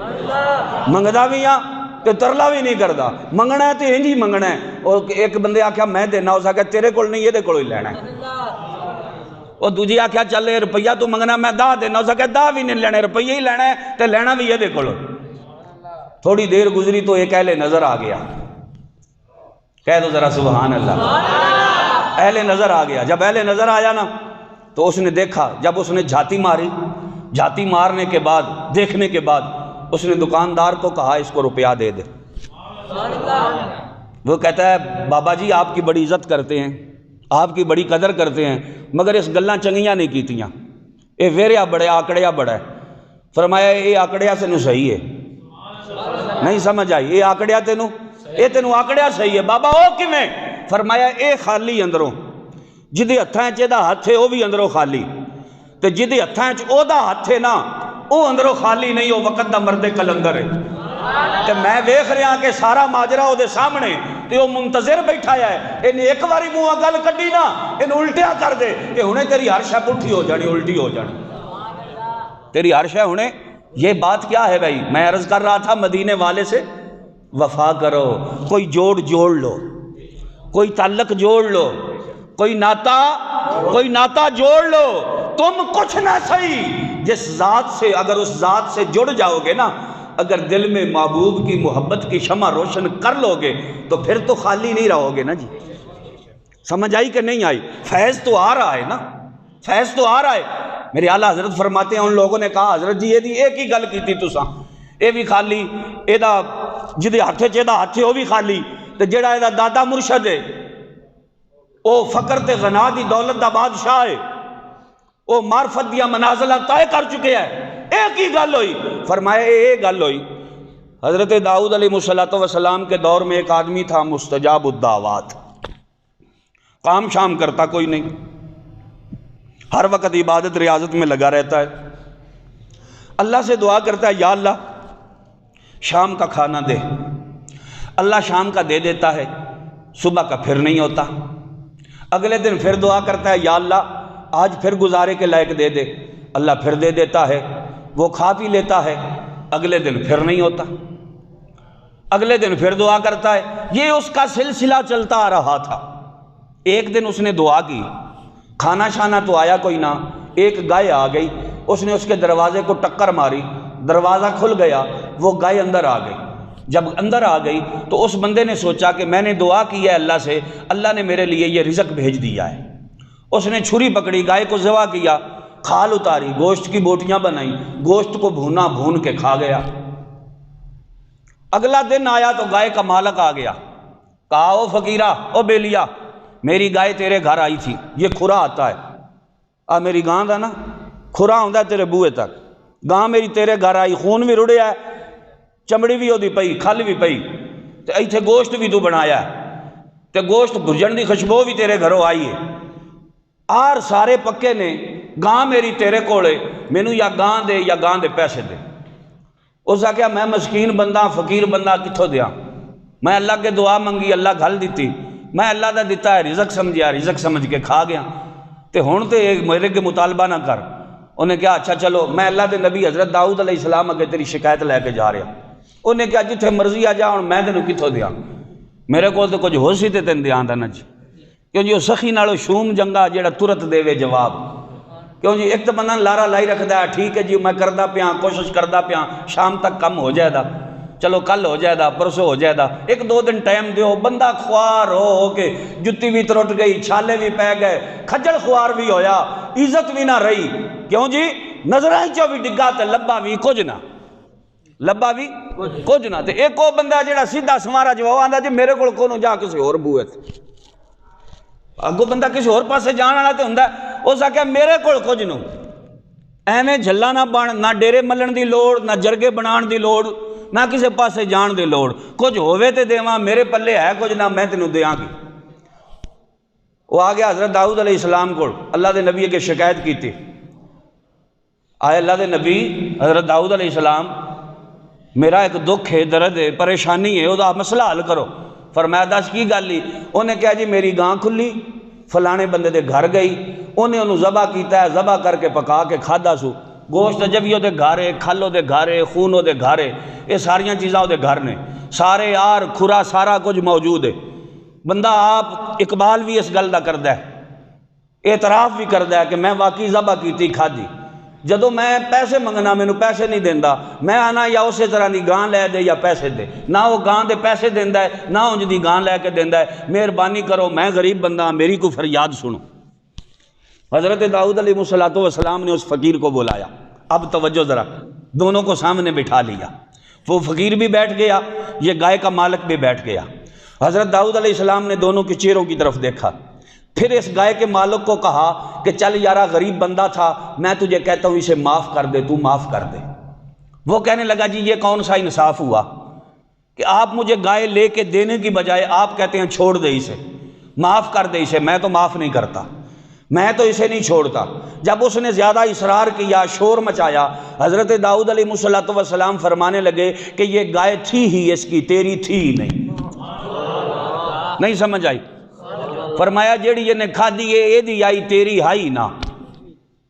منگدا بھی ہاں تے ترلا بھی نہیں کردا، منگنا ہے تے انج ہی منگنا ہے۔ اور ایک بندے آکھیا میں دینا، اس آکھیا تیرے کول نہیں، یہ دے کولوں ہی لینا ہے۔ اور دوجی آکھیا چل روپیہ تو منگنا میں دا دینا، اس آکھیا دا بھی نہیں لینا، روپیہ ہی لینا ہے تے لینا بھی یہ دے کولوں۔ تھوڑی دیر گزری تو ایک اہل نظر آ گیا، کہہ دو ذرا سبحان اللہ۔ اہل نظر آ گیا، جب اہل نظر آیا نا تو اس نے دیکھا، جب اس نے جھاتی ماری، جھاتی مارنے کے بعد، دیکھنے کے بعد اس نے دکاندار کو کہا اس کو روپیہ دے دے۔ وہ کہتا ہے بابا جی آپ کی بڑی عزت کرتے ہیں، آپ کی بڑی قدر کرتے ہیں، مگر اس گلاں چنگیاں نہیں کیتیاں، اے ویریا بڑے آکڑیا بڑا ہے۔ فرمایا اے آکڑیا سے نو صحیح ہے، نہیں سمجھ آئی؟ اے آکڑیا تینوں، اے تینوں آکڑیا صحیح ہے بابا، او کیویں؟ فرمایا اے خالی اندروں، جدے ہتھاں وچ دا ہتھ ہے او بھی اندروں خالی، تے جدے ہتھاں وچ او دا ہتھ ہے نا او اندروں خالی نہیں، او وقت دا مرد کلندر ہے۔ تے میں ویکھ رہا کہ سارا ماجرا او دے سامنے تے او منتظر بیٹھا ہے، انہیں ایک باری منہ گل کڈی نا انہیں الٹیا کر دے تے ہنے تیری ہر شے پٹھی ہو جانی، الٹی ہو جانی تیری ہر شے ہنے۔ یہ بات کیا ہے بھائی؟ میں عرض کر رہا تھا مدینے والے سے وفا کرو، کوئی جوڑ لو، کوئی تعلق جوڑ لو، کوئی ناتا جوڑ لو، تم کچھ نہ صحیح جس ذات سے، اگر اس ذات سے جڑ جاؤ گے نا، اگر دل میں محبوب کی محبت کی شمع روشن کر لو گے تو پھر تو خالی نہیں رہو گے نا جی۔ سمجھ آئی کہ نہیں آئی؟ فیض تو آ رہا ہے نا، فیض تو آ رہا ہے۔ میرے اعلیٰ حضرت فرماتے ہیں ان لوگوں نے کہا حضرت جی یہ دی ایک ہی گل کیتی تساں، اے بھی خالی، اے دا جدے ہتھے چے دا ہتھے او بھی خالی، تے جڑا اے دا دادا مرشد ہے او فقر تے غنا دی دولت دا بادشاہ ہے، او معرفت دیا منازلہ طے کر چکے ہیں، ایک ہی گل ہوئی۔ فرمایا ایک گل ہوئی، حضرت داؤد علیہ السلام کے دور میں ایک آدمی تھا مستجاب الدعوات، کام شام کرتا کوئی نہیں، ہر وقت عبادت ریاضت میں لگا رہتا ہے، اللہ سے دعا کرتا ہے یا اللہ شام کا کھانا دے، اللہ شام کا دے دیتا ہے، صبح کا پھر نہیں ہوتا، اگلے دن پھر دعا کرتا ہے یا اللہ آج پھر گزارے کے لائق دے دے، اللہ پھر دے دیتا ہے، وہ کھا پی لیتا ہے، اگلے دن پھر نہیں ہوتا، اگلے دن پھر دعا کرتا ہے، یہ اس کا سلسلہ چلتا آ رہا تھا۔ ایک دن اس نے دعا کی، کھانا شانا تو آیا کوئی نہ، ایک گائے آ گئی، اس نے اس کے دروازے کو ٹکر ماری، دروازہ کھل گیا، وہ گائے اندر آ گئی۔ جب اندر آ گئی تو اس بندے نے سوچا کہ میں نے دعا کی ہے اللہ سے، اللہ نے میرے لیے یہ رزق بھیج دیا ہے۔ اس نے چھری پکڑی، گائے کو ذبح کیا، کھال اتاری، گوشت کی بوٹیاں بنائیں، گوشت کو بھونا، بھون کے کھا گیا۔ اگلا دن آیا تو گائے کا مالک آ گیا، کہا او فقیرہ، او بیلیا، میری گائے تیرے گھر آئی تھی، یہ کھرا آتا ہے، میری گاں دا نا کھرا ہوندا تیرے بوئے تک، گاں میری تیرے گھر آئی، خون بھی رڑیا ہے، چمڑی بھی ہوتی پئی، کھل بھی پئی، تے ایتھے گوشت بھی تو بنایا ہے، تے گوشت بھجن دی خوشبو بھی تیرے گھروں آئی ہے، آر سارے پکے نے، گاں میری تیرے کولے، مینوں یا گاں دے یا گاں دے پیسے دے۔ اس نے کہا میں مسکین بندہ، فقیر بندہ، کتھوں دیا؟ میں اللہ کے دعا منگی، اللہ گھل دیتی، میں اللہ دا دیتا ہے رزق سمجھیا، رزق سمجھ کے کھا گیا، تے ہن تے میرے کے مطالبہ نہ کر۔ انہیں کہا اچھا چلو، میں اللہ دے نبی حضرت داؤد علیہ السلام اگے تیری شکایت لے کے جا رہا۔ انہیں کہا جتھے مرضی آ جا، ہن میں تینوں کتھوں دیا؟ میرے کو تو کچھ ہو سی تے تین دیاں دا نا جی، کیوں جی وہ سخی نالو شوم جنگا جیڑا ترت دے وے جواب۔ کیوں جی ایک تو بندہ لارا لائی رکھدا ہے، ٹھیک ہے جی میں کردا پیاں، کوشش کردا پیاں، شام تک کم ہو جائے دا، چلو کل ہو جائے دا، پرسوں ہو جائے دا، ایک دو دن ٹائم دیو۔ بندہ خوار ہو کے جتی بھی ترٹ گئی، چھالے بھی پہ گئے، کھجل خوار بھی ہویا، عزت بھی نہ رہی، کیوں جی نظرائیں چو بھی ڈگا تے لبا بھی کچھ نہ، لبا بھی کچھ نہ۔ تے ایک وہ بندہ جیڑا سیدھا سمارا جواب آندا جی میرے کول کونوں جا کسی اور بوئے تھے، اگو بندہ کسی اور پاسے جان والا تے ہوندا ہے، اس آکھیا میرے کول کچھ نو، ایویں جھلا نہ بن، نہ ڈیرے ملن دی لوڑ، نہ جرگے بنان دی لوڑ، نہ کسی پاسے جان دی لوڑ، کچھ ہووے تے دیواں، میرے پلے ہے کچھ نہ، میں تینوں دیاں گی۔ وہ آ گیا حضرت داؤد علیہ السلام کو، اللہ دے نبی کے شکایت کی تھی، آئے اللہ دے نبی حضرت داؤد علیہ السلام، میرا ایک دکھ ہے، درد ہے، پریشانی ہے، وہ مسئلہ حل کرو۔ فرمایا دس کی گل ہی؟ انہیں کہا جی میری گاں کھلی، فلانے بندے دے گھر گئی، انہیں انہوں ذبح کیتا ہے، ذبح کر کے پکا کے کھادا سو، گوشت جب ہی دے گھر ہے، کھل دے گھر ہے، خون دے گھر ہے، یہ ساریاں چیزاں دے گھر نے، سارے آر کھرا سارا کچھ موجود ہے۔ بندہ آپ اقبال بھی اس گل دا کردا ہے، اعتراف بھی کردا ہے کہ میں واقعی ذبح کیتی کھادی، جدو میں پیسے منگنا مینوں پیسے نہیں دیندا، میں آنا یا اسی طرح دی گاں لے دے یا پیسے دے، نہ وہ گاں دے پیسے دیندا ہے، نہ انج دی گاں لے کے دیندا ہے، مہربانی کرو میں غریب بندہ، میری کو فریاد سنو۔ حضرت داؤد علیہ السلام نے اس فقیر کو بلایا، اب توجہ ذرا، دونوں کو سامنے بٹھا لیا، وہ فقیر بھی بیٹھ گیا، یہ گائے کا مالک بھی بیٹھ گیا۔ حضرت داؤد علیہ السلام نے دونوں کے چہروں کی طرف دیکھا، پھر اس گائے کے مالک کو کہا کہ چل یارا غریب بندہ تھا، میں تجھے کہتا ہوں اسے معاف کر دے، تو معاف کر دے۔ وہ کہنے لگا جی یہ کون سا انصاف ہوا کہ آپ مجھے گائے لے کے دینے کی بجائے آپ کہتے ہیں چھوڑ دے اسے، معاف کر دے اسے، میں تو معاف نہیں کرتا، میں تو اسے نہیں چھوڑتا۔ جب اس نے زیادہ اصرار کیا، شور مچایا، حضرت داؤد علیہ السلام فرمانے لگے کہ یہ گائے تھی ہی اس کی، تیری تھی ہی نہیں سمجھ آئی؟ فرمایا جیڑی یہ نے کھا دی اے دی آئی، تیری ہائی نہ،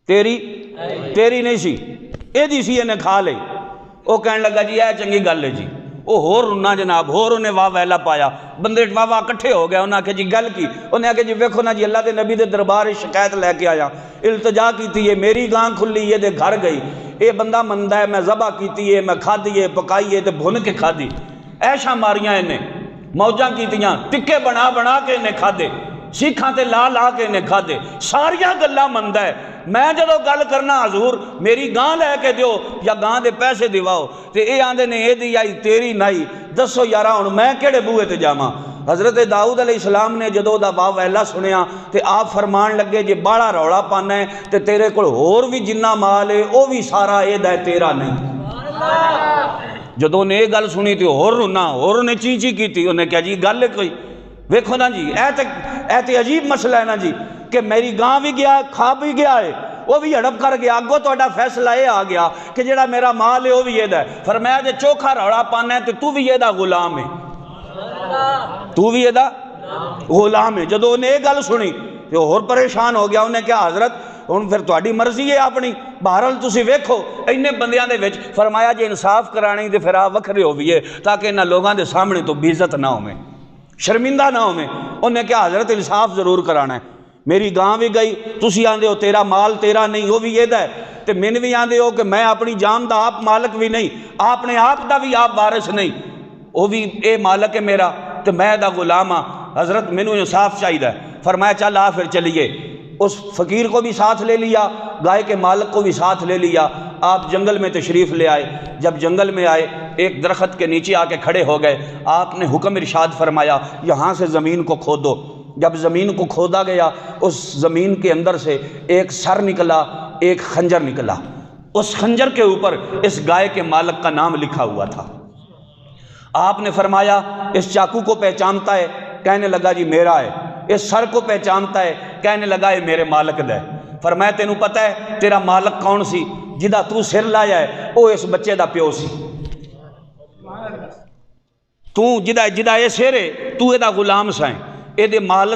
تیری نہیں سی، اے دی سی نے کھا لے۔ وہ کہنے لگا جی اے چنگی گل ہے جی، وہ ہور رنا جناب، ہور انہیں واہ ویلا پایا، بندے واہ کٹھے ہو گیا، انہیں آکھے جی گل کی، انہیں آکھے جی ویکھو نا جی اللہ دے نبی دے دربار شکایت لے کے آیا، التجا کیتی ہے، میری گاں کھلی یہ دے گھر گئی، اے بندہ مندہ ہے، میں ذبح کیتی ہے، میں کھا دیے پکائی ہے تے بھن کے کھا دی، ایشا ماریاں انہیں، موجاں کیتیاں، ٹکے بنا بنا کے انہیں کھا دے، سیکھاں تے لا لا کے انہیں کھا دے، ساریاں گلاں مندہ ہے، میں جدو گل کرنا حضور میری گاں لے کے دیو یا گاں دے پیسے دیواؤ، تے اے آندے نے اے دی آئی تیری نائی، دسو یارہ ہن میں کیڑے بوئے تے جاواں۔ حضرت داؤد علیہ السلام نے جدو دا واہ ویلا سنیا تے آپ فرمان لگے جے باڑا روڑا پانا ہے تے تیرے کول ہور بھی جنہ مال ہے او بھی سارا اے دا ہے، تیرا نہیں۔ جدو نے یہ گل سنی تے ہور رونا، ہور نے چی چی کیتی، انہیں کہا جی گل ہے کوئی، ویکھو نا جی اے تے عجیب مسئلہ ہے نا جی کہ میری گاں بھی گیا ہے، کھا بھی گیا ہے، وہ بھی ہڑپ کر گیا، اگو توڑا فیصلہ یہ آ گیا کہ جڑا میرا مال ہے وہ بھی یہ دا ہے۔ فرمایا جے چوکھا روڑا پانا ہے تے تو بھی یہ دا غلام ہے، تو بھی یہ دا غلام ہے۔ جدو انہیں یہ گل سنی تو اور پریشان ہو گیا، انہیں کہا حضرت ہن پھر تہاڈی مرضی ہے اپنی، بہرحال تسی ویکھو اینے بندیاں دے وچ، فرمایا جے انصاف کرانی تے پھر آ وکھرے ہوئیے تاکہ انہاں لوگاں دے سامنے تو بے عزت نہ ہوئے، شرمندہ نہ ہوئے۔ انہیں کہا حضرت انصاف ضرور کرانا ہے، میری گاں بھی گئی، تسی آندے ہو تیرا مال تیرا نہیں، وہ بھی یہ ہے، تے من بھی آندے ہو کہ میں اپنی جان دا آپ مالک بھی نہیں، آپ نے آپ دا بھی آپ وارث نہیں، وہ بھی اے مالک ہے میرا تے میں دا غلام ہاں۔ حضرت مینوں انصاف چاہیے، فرمایا چل آ پھر چلیے۔ اس فقیر کو بھی ساتھ لے لیا، گائے کے مالک کو بھی ساتھ لے لیا، آپ جنگل میں تشریف لے آئے۔ جب جنگل میں آئے ایک درخت کے نیچے آ کے کھڑے ہو گئے، آپ نے حکم ارشاد فرمایا یہاں سے زمین کو کھودو۔ جب زمین کو کھودا گیا، اس زمین کے اندر سے ایک سر نکلا، ایک خنجر نکلا، اس خنجر کے اوپر اس گائے کے مالک کا نام لکھا ہوا تھا۔ آپ نے فرمایا اس چاقو کو پہچانتا ہے؟ کہنے لگا جی میرا ہے۔ اس سر کو پہچانتا ہے؟ کہنے لگا یہ میرے مالک دا ہے۔ فرمایا تینوں پتہ ہے تیرا مالک کون سی؟ جدا تو سر لایا ہے وہ اس بچے دا پیو سی، تو جدا یہ سر ہے تو یہ دا غلام سائیں، یہ دے مال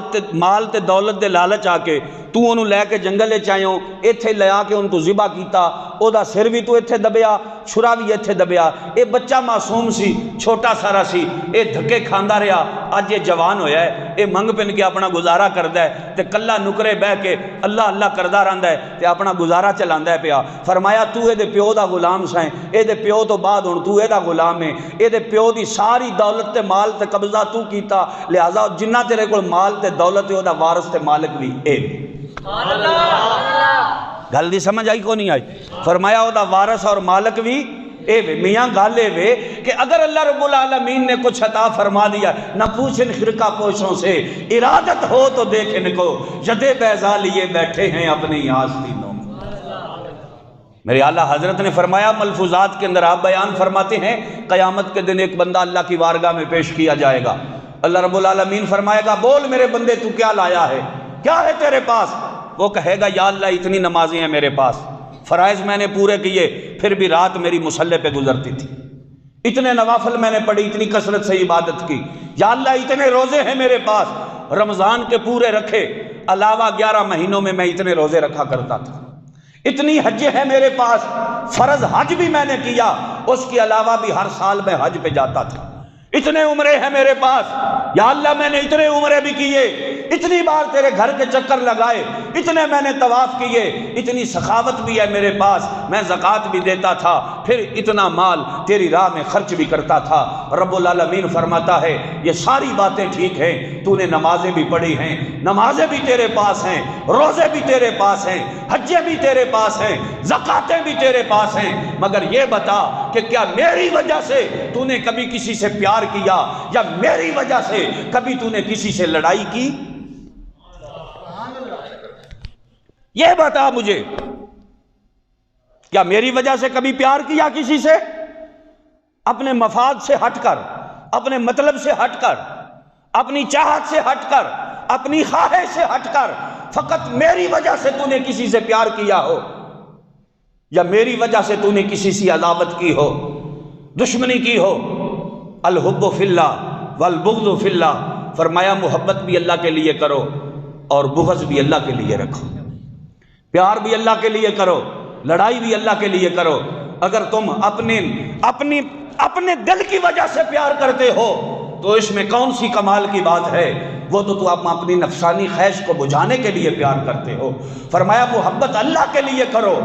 تے دولت دے لالچ آ کے تو انہوں لے کے جنگل چاہیوں، ایتھے لے آ کے ان تو ذبح کیتا، او دا سر بھی تو ایتھے دبیا، چھرا بھی ایتھے دبیا۔ اے بچہ معصوم سی، چھوٹا سارا سی، اے دھکے کھاندا رہا، اج یہ جوان ہویا ہے، اے منگ پن کے اپنا گزارا کردا ہے تے کلا نکرے بہ کے اللہ اللہ کردا رہندا ہے تے اپنا گزارا چلاندا ہے پیا۔ فرمایا تو اے دے پیو دا غلام سائیں، اے دے پیو تو بعد ہن تو اے دا غلام ہے، اے دے پیو دی ساری دولت تے مال تے قبضہ تو کیتا، لہذا جنہ تیرے کول مال تے دولت ہے او دا وارث تے مالک بھی اے۔ گل دی سمجھ آئی کو نہیں آئی؟ فرمایا او دا وارث اور مالک بھی اے وے۔ میاں گالے وے کہ اگر اللہ رب العالمین نے کچھ عطا فرما دیا، نہ پوچھن خرقہ پوشوں سے، ارادت ہو تو دیکھن کو، جدے بیضا لیے بیٹھے ہیں اپنی آستینوں میں۔ میرے اعلیٰ حضرت نے فرمایا ملفوظات کے اندر آپ بیان فرماتے ہیں قیامت کے دن ایک بندہ اللہ کی بارگاہ میں پیش کیا جائے گا، اللہ رب العالمین فرمائے گا بول میرے بندے تو کیا لایا ہے، کیا ہے تیرے پاس؟ وہ کہے گا یا اللہ اتنی نمازیں ہیں میرے پاس، فرائض میں نے پورے کیے، پھر بھی رات میری مصلی پہ گزرتی تھی، اتنے نوافل میں نے پڑھی، اتنی کثرت سے عبادت کی، یا اللہ اتنے روزے ہیں میرے پاس، رمضان کے پورے رکھے، علاوہ 11 مہینوں میں اتنے روزے رکھا کرتا تھا، اتنی حج ہے میرے پاس، فرض حج بھی میں نے کیا، اس کے علاوہ بھی ہر سال میں حج پہ جاتا تھا، اتنے عمرے ہیں میرے پاس، یا اللہ میں نے اتنے عمرے بھی کیے، اتنی بار تیرے گھر کے چکر لگائے، اتنے میں نے طواف کیے، اتنی سخاوت بھی ہے میرے پاس، میں زکوٰۃ بھی دیتا تھا، پھر اتنا مال تیری راہ میں خرچ بھی کرتا تھا۔ رب العالمین فرماتا ہے یہ ساری باتیں ٹھیک ہیں، تو نے نمازیں بھی پڑھی ہیں، نمازیں بھی تیرے پاس ہیں، روزے بھی تیرے پاس ہیں، حجیں بھی تیرے پاس ہیں، زکاتیں بھی تیرے پاس ہیں، مگر یہ بتا کہ کیا میری وجہ سے تو نے کبھی کسی سے پیار کیا یا میری وجہ سے کبھی تو نے کسی سے لڑائی کی؟ یہ بتا مجھے، کیا میری وجہ سے کبھی پیار کیا کسی سے؟ اپنے مفاد سے ہٹ کر، اپنے مطلب سے ہٹ کر، اپنی چاہت سے ہٹ کر، اپنی خواہش سے ہٹ کر فقط میری وجہ سے تو نے کسی سے پیار کیا ہو، یا میری وجہ سے تو نے کسی سے عداوت کی ہو، دشمنی کی ہو؟ الحب فی اللہ والبغض فی اللہ، فرمایا محبت بھی اللہ کے لیے کرو اور بغض بھی اللہ کے لیے رکھو، پیار بھی اللہ کے لیے کرو، لڑائی بھی اللہ کے لیے کرو۔ اگر تم اپنے دل کی وجہ سے پیار کرتے ہو تو اس میں کون سی کمال کی بات ہے؟ وہ تو اپنی نفسانی خواہش کو بجھانے کے لیے پیار کرتے ہو۔ فرمایا محبت اللہ کے لیے کرو،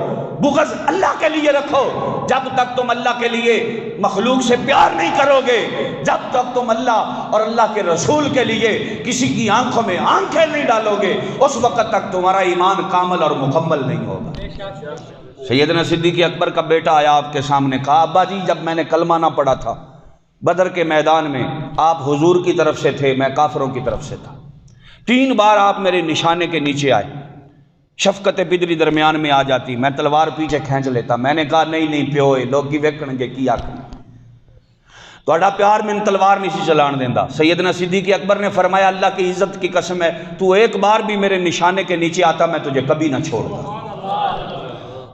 بغض اللہ کے لیے رکھو۔ جب تک تم اللہ کے لیے مخلوق سے پیار نہیں کرو گے، جب تک تم اللہ اور اللہ کے رسول کے لیے کسی کی آنکھوں میں آنکھیں نہیں ڈالو گے، اس وقت تک تمہارا ایمان کامل اور مکمل نہیں ہوگا۔ سیدنا صدیق اکبر کا بیٹا آیا آپ کے سامنے، کہا ابا جی جب میں نے کلمہ نہ پڑھا تھا بدر کے میدان میں، آپ حضور کی طرف سے تھے، میں کافروں کی طرف سے تھا، 3 بار آپ میرے نشانے کے نیچے آئے، شفقت بدری درمیان میں آ جاتی، میں تلوار پیچھے کھینچ لیتا، میں نے کہا نہیں پیوئے لوگ کی ویکھن گے کی آکھن، تہاڈا پیار میں تلوار نہیں سی چلان دیندا۔ سیدنا صدیق اکبر نے فرمایا اللہ کی عزت کی قسم ہے تو ایک بار بھی میرے نشانے کے نیچے آتا میں تجھے کبھی نہ چھوڑتا۔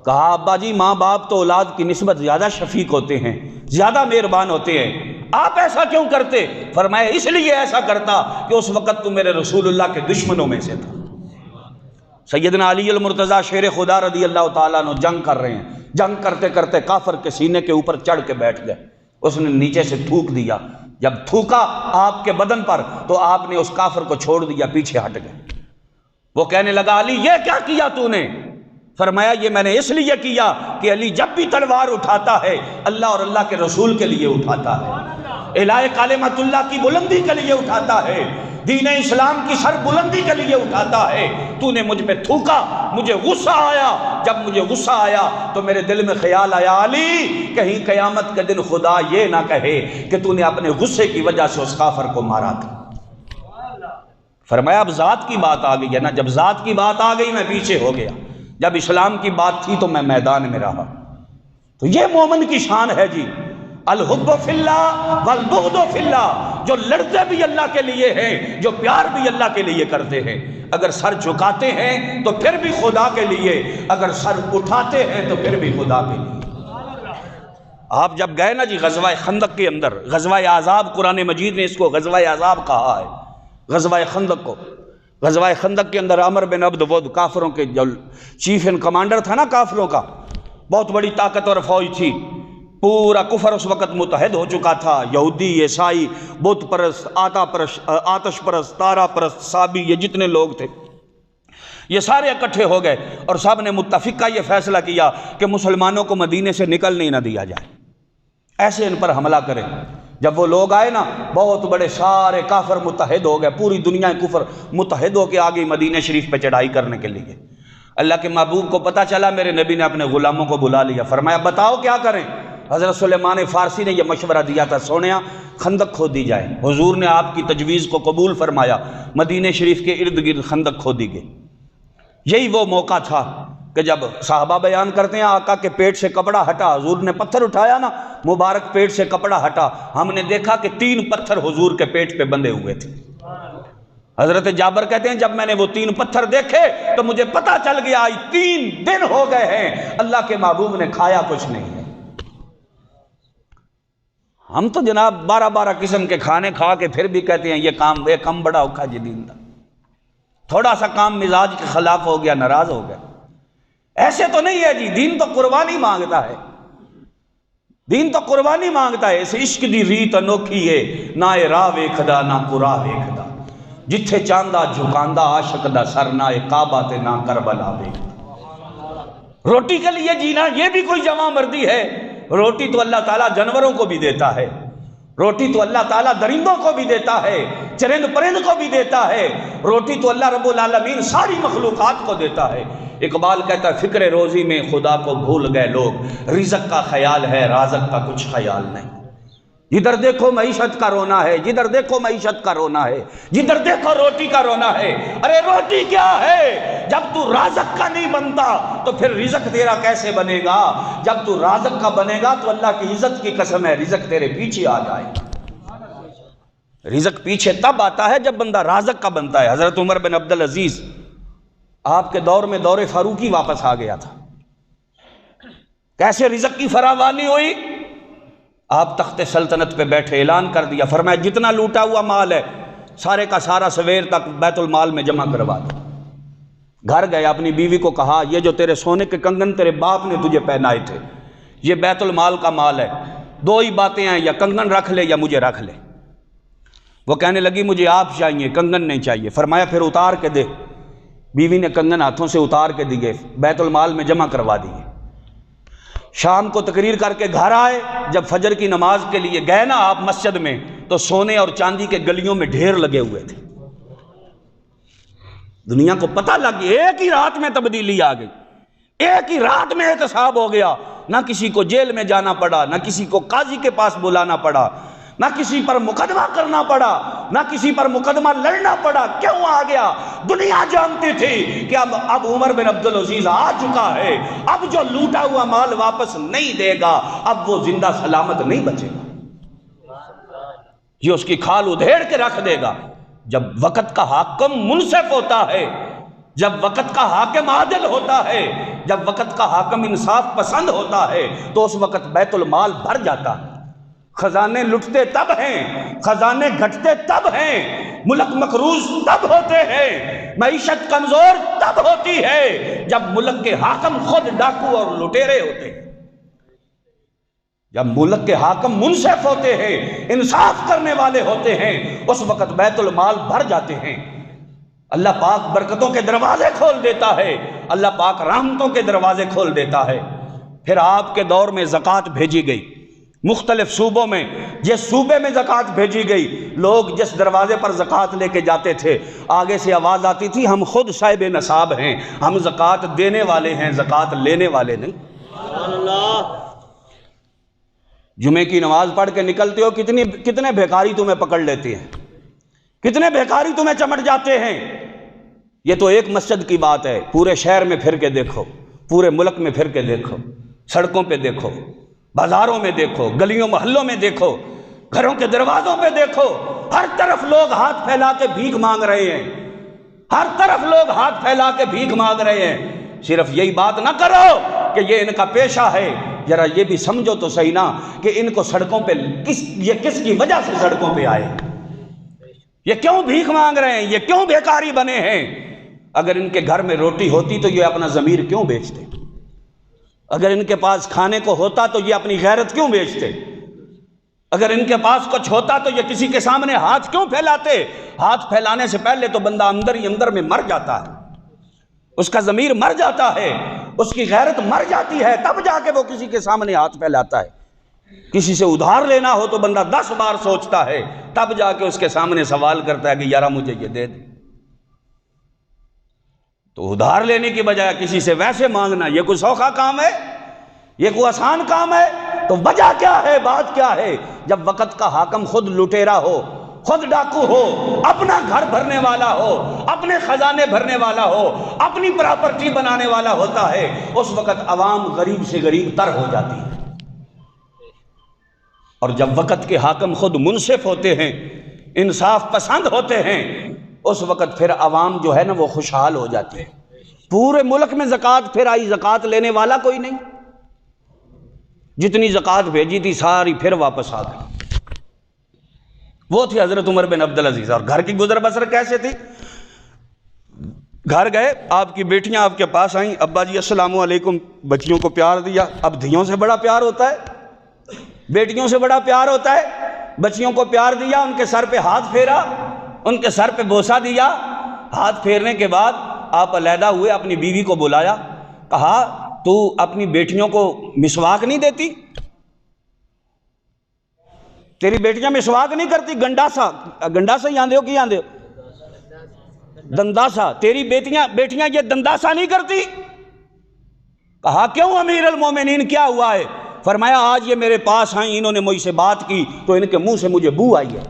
کہا ابا جی ماں باپ تو اولاد کی نسبت زیادہ شفیق ہوتے ہیں، زیادہ مہربان ہوتے ہیں، آپ ایسا کیوں کرتے؟ فرمایا اس لیے ایسا کرتا کہ اس وقت تو میرے رسول اللہ کے دشمنوں میں سے تھا۔ سیدنا علی المرتضیٰ شیر خدا رضی اللہ تعالیٰ عنہ جنگ کر رہے ہیں، جنگ کرتے کرتے کافر کے سینے کے اوپر چڑھ کے بیٹھ گئے، اس نے نیچے سے تھوک دیا، جب تھوکا آپ کے بدن پر تو آپ نے اس کافر کو چھوڑ دیا، پیچھے ہٹ گئے۔ وہ کہنے لگا علی یہ کیا کیا تو نے؟ فرمایا یہ میں نے اس لیے کیا کہ علی جب بھی تلوار اٹھاتا ہے اللہ اور اللہ کے رسول کے لیے اٹھاتا ہے، اعلاء کلمت اللہ کی بلندی کے لیے اٹھاتا ہے، دین اسلام کی سر بلندی کے لیے اٹھاتا ہے۔ تو نے مجھ پہ تھوکا، مجھے غصہ آیا، جب مجھے غصہ آیا تو میرے دل میں خیال آیا علی کہیں قیامت کے دن خدا یہ نہ کہے کہ تو نے اپنے غصے کی وجہ سے اس کافر کو مارا تھا۔ فرمایا اب ذات کی بات آ گئی ہے نا، جب ذات کی بات آ گئی میں پیچھے ہو گیا، جب اسلام کی بات تھی تو میں میدان میں رہا۔ تو یہ مومن کی شان ہے جی، الحب فی اللہ والبغض فی اللہ، جو لڑتے بھی اللہ کے لیے ہیں، جو پیار بھی اللہ کے لیے کرتے ہیں۔ اگر سر جھکاتے ہیں تو پھر بھی خدا کے لیے، اگر سر اٹھاتے ہیں تو پھر بھی خدا کے لیے۔ آپ جب گئے نا جی غزوہ خندق کے اندر، غزوہ احزاب، قرآن مجید نے اس کو غزوہ احزاب کہا ہے، غزوہ خندق کو۔ غزوہ خندق کے اندر عمر بن عبد ود کافروں کے جو چیف ان کمانڈر تھا نا کافروں کا، بہت بڑی طاقتور فوج تھی، پورا کفر اس وقت متحد ہو چکا تھا، یہودی، عیسائی، بت پرست، آتش پرست، تارا پرست، صابی، یہ جتنے لوگ تھے یہ سارے اکٹھے ہو گئے اور سب نے متفقہ یہ فیصلہ کیا کہ مسلمانوں کو مدینے سے نکلنے ہی نہ دیا جائے، ایسے ان پر حملہ کریں۔ جب وہ لوگ آئے نا بہت بڑے سارے کافر متحد ہو گئے، پوری دنیا کفر متحد ہو کے آگئی مدینہ شریف پہ چڑھائی کرنے کے لیے۔ اللہ کے محبوب کو پتہ چلا، میرے نبی نے اپنے غلاموں کو بلا لیا، فرمایا بتاؤ کیا کریں؟ حضرت سلیمان فارسی نے یہ مشورہ دیا تھا، سونیا خندق کھود دی جائے۔ حضور نے آپ کی تجویز کو قبول فرمایا، مدینہ شریف کے ارد گرد خندق کھودی گئی۔ یہی وہ موقع تھا کہ جب صحابہ بیان کرتے ہیں آقا کے پیٹ سے کپڑا ہٹا، حضور نے پتھر اٹھایا نا، مبارک پیٹ سے کپڑا ہٹا، ہم نے دیکھا کہ 3 پتھر حضور کے پیٹ پہ بندھے ہوئے تھے۔ حضرت جابر کہتے ہیں جب میں نے وہ 3 پتھر دیکھے تو مجھے پتا چل گیا 3 دن ہو گئے ہیں اللہ کے محبوب نے کھایا کچھ نہیں ہے۔ ہم تو جناب 12 قسم کے کھانے کھا کے پھر بھی کہتے ہیں یہ کام بڑا اوکھا جی دین تھا، تھوڑا سا کام مزاج کے خلاف ہو گیا، ناراض ہو گیا۔ ایسے تو نہیں ہے جی، دین تو قربانی مانگتا ہے، دین تو قربانی مانگتا ہے۔ اس عشق دی ریت انوکھی ہے، نہ راہ ویکھدا نہ قرا ویکھدا، جتھے چاندہ جھکاندا عاشق دا سر، نہ کعبہ تے نہ کربلا ویکھدا۔ روٹی کے لیے جینا یہ بھی کوئی جواں مردی ہے؟ روٹی تو اللہ تعالیٰ جانوروں کو بھی دیتا ہے، روٹی تو اللہ تعالیٰ درندوں کو بھی دیتا ہے، چرند پرند کو بھی دیتا ہے، روٹی تو اللہ رب العالمین ساری مخلوقات کو دیتا ہے۔ اقبال کہتا ہے فکر روزی میں خدا کو بھول گئے لوگ، رزق کا خیال ہے رازق کا کچھ خیال نہیں۔ جدھر دیکھو معیشت کا رونا ہے، جدھر دیکھو معیشت کا رونا ہے، جدھر دیکھو روٹی کا رونا ہے۔ ارے روٹی کیا ہے؟ جب تو رازق کا نہیں بنتا تو پھر رزق تیرا کیسے بنے گا؟ جب تو رازق کا بنے گا تو اللہ کی عزت کی قسم ہے رزق تیرے پیچھے آ جائے گا۔ رزق پیچھے تب آتا ہے جب بندہ رازق کا بنتا ہے۔ حضرت عمر بن عبد العزیز آپ کے دور میں دور فاروقی واپس آ گیا تھا، کیسے رزق کی فراوانی ہوئی؟ آپ تخت سلطنت پہ بیٹھے، اعلان کر دیا، فرمایا جتنا لوٹا ہوا مال ہے سارے کا سارا سویر تک بیت المال میں جمع کروا دو۔ گھر گئے، اپنی بیوی کو کہا یہ جو تیرے سونے کے کنگن تیرے باپ نے تجھے پہنائے تھے یہ بیت المال کا مال ہے، 2 ہی باتیں ہیں، یا کنگن رکھ لے یا مجھے رکھ لے۔ وہ کہنے لگی مجھے آپ چاہیے، کنگن نہیں چاہیے۔ فرمایا پھر اتار کے دے۔ بیوی نے کنگن ہاتھوں سے اتار کے دیے، بیت المال میں جمع کروا دیے۔ شام کو تقریر کر کے گھر آئے، جب فجر کی نماز کے لیے گئے نا آپ مسجد میں تو سونے اور چاندی کے گلیوں میں ڈھیر لگے ہوئے تھے۔ دنیا کو پتہ لگ گیا، ایک ہی رات میں تبدیلی آ گئی، ایک ہی رات میں احتساب ہو گیا، نہ کسی کو جیل میں جانا پڑا، نہ کسی کو قاضی کے پاس بلانا پڑا، نہ کسی پر مقدمہ کرنا پڑا، نہ کسی پر مقدمہ لڑنا پڑا۔ کیوں آ گیا؟ دنیا جانتی تھی کہ اب عمر بن عبد العزیز آ چکا ہے، اب جو لوٹا ہوا مال واپس نہیں دے گا، اب وہ زندہ سلامت نہیں بچے گا، یہ اس کی کھال ادھیڑ کے رکھ دے گا۔ جب وقت کا حاکم منصف ہوتا ہے، جب وقت کا حاکم عادل ہوتا ہے، جب وقت کا حاکم انصاف پسند ہوتا ہے تو اس وقت بیت المال بھر جاتا ہے۔ خزانے لٹتے تب ہیں، خزانے گھٹتے تب ہیں، ملک مقروض تب ہوتے ہیں، معیشت کمزور تب ہوتی ہے جب ملک کے حاکم خود ڈاکو اور لٹیرے ہوتے ہیں۔ جب ملک کے حاکم منصف ہوتے ہیں، انصاف کرنے والے ہوتے ہیں، اس وقت بیت المال بھر جاتے ہیں۔ اللہ پاک برکتوں کے دروازے کھول دیتا ہے، اللہ پاک رحمتوں کے دروازے کھول دیتا ہے۔ پھر آپ کے دور میں زکوٰۃ بھیجی گئی مختلف صوبوں میں، جس صوبے میں زکوٰۃ بھیجی گئی، لوگ جس دروازے پر زکوٰۃ لے کے جاتے تھے، آگے سے آواز آتی تھی ہم خود صاحب نصاب ہیں، ہم زکوٰۃ دینے والے ہیں، زکوٰۃ لینے والے نہیں۔ سبحان اللہ۔ جمعے کی نماز پڑھ کے نکلتے ہو، کتنے بھیکاری تمہیں پکڑ لیتے ہیں، کتنے بھیکاری تمہیں چمٹ جاتے ہیں۔ یہ تو ایک مسجد کی بات ہے، پورے شہر میں پھر کے دیکھو، پورے ملک میں پھر کے دیکھو، سڑکوں پہ دیکھو، بازاروں میں دیکھو، گلیوں محلوں میں دیکھو، گھروں کے دروازوں پہ دیکھو، ہر طرف لوگ ہاتھ پھیلا کے بھیک مانگ رہے ہیں، ہر طرف لوگ ہاتھ پھیلا کے بھیک مانگ رہے ہیں۔ صرف یہی بات نہ کرو کہ یہ ان کا پیشہ ہے، ذرا یہ بھی سمجھو تو صحیح نا کہ ان کو سڑکوں پہ یہ کس کی وجہ سے سڑکوں پہ آئے، یہ کیوں بھیک مانگ رہے ہیں، یہ کیوں بھیکاری بنے ہیں۔ اگر ان کے گھر میں روٹی ہوتی تو یہ اپنا ضمیر کیوں بیچتے، اگر ان کے پاس کھانے کو ہوتا تو یہ اپنی غیرت کیوں بیچتے، اگر ان کے پاس کچھ ہوتا تو یہ کسی کے سامنے ہاتھ کیوں پھیلاتے۔ ہاتھ پھیلانے سے پہلے تو بندہ اندر ہی اندر میں مر جاتا ہے، اس کا ضمیر مر جاتا ہے، اس کی غیرت مر جاتی ہے، تب جا کے وہ کسی کے سامنے ہاتھ پھیلاتا ہے۔ کسی سے ادھار لینا ہو تو بندہ 10 بار سوچتا ہے، تب جا کے اس کے سامنے سوال کرتا ہے کہ یارا مجھے یہ دے دے۔ تو ادھار لینے کی بجائے کسی سے ویسے مانگنا، یہ کوئی سوکھا کام ہے، یہ کوئی آسان کام ہے؟ تو وجہ کیا ہے، بات کیا ہے؟ جب وقت کا حاکم خود لٹیرا ہو، خود ڈاکو ہو، اپنا گھر بھرنے والا ہو، اپنے خزانے بھرنے والا ہو، اپنی پراپرٹی بنانے والا ہوتا ہے، اس وقت عوام غریب سے غریب تر ہو جاتی ہے۔ اور جب وقت کے حاکم خود منصف ہوتے ہیں، انصاف پسند ہوتے ہیں، اس وقت پھر عوام جو ہے نا وہ خوشحال ہو جاتی ہے۔ پورے ملک میں زکوٰۃ پھر آئی، زکوٰۃ لینے والا کوئی نہیں، جتنی زکوٰۃ بھیجی تھی ساری پھر واپس آ گئی۔ وہ تھی حضرت عمر بن عبدالعزیز۔ اور گھر کی گزر بسر کیسے تھی؟ گھر گئے، آپ کی بیٹیاں آپ کے پاس آئیں، ابا جی السلام علیکم، بچیوں کو پیار دیا۔ اب دھیوں سے بڑا پیار ہوتا ہے، بیٹیوں سے بڑا پیار ہوتا ہے، بچیوں کو پیار دیا، ان کے سر پہ ہاتھ پھیرا، ان کے سر پہ بوسہ دیا۔ ہاتھ پھیرنے کے بعد آپ علیحدہ ہوئے، اپنی بیوی کو بلایا، کہا تو اپنی بیٹیوں کو مسواک نہیں دیتی؟ تیری بیٹیاں مسواک نہیں کرتی؟ گنڈاسا ہی آندے ہو کی آندے ہو؟ دنداسا۔ تیری بیٹیاں یہ دنداسا نہیں کرتی؟ کہا کیوں امیر المومنین، کیا ہوا ہے؟ فرمایا آج یہ میرے پاس آئیں، انہوں نے مجھ سے بات کی تو ان کے منہ سے مجھے بو آئی ہے۔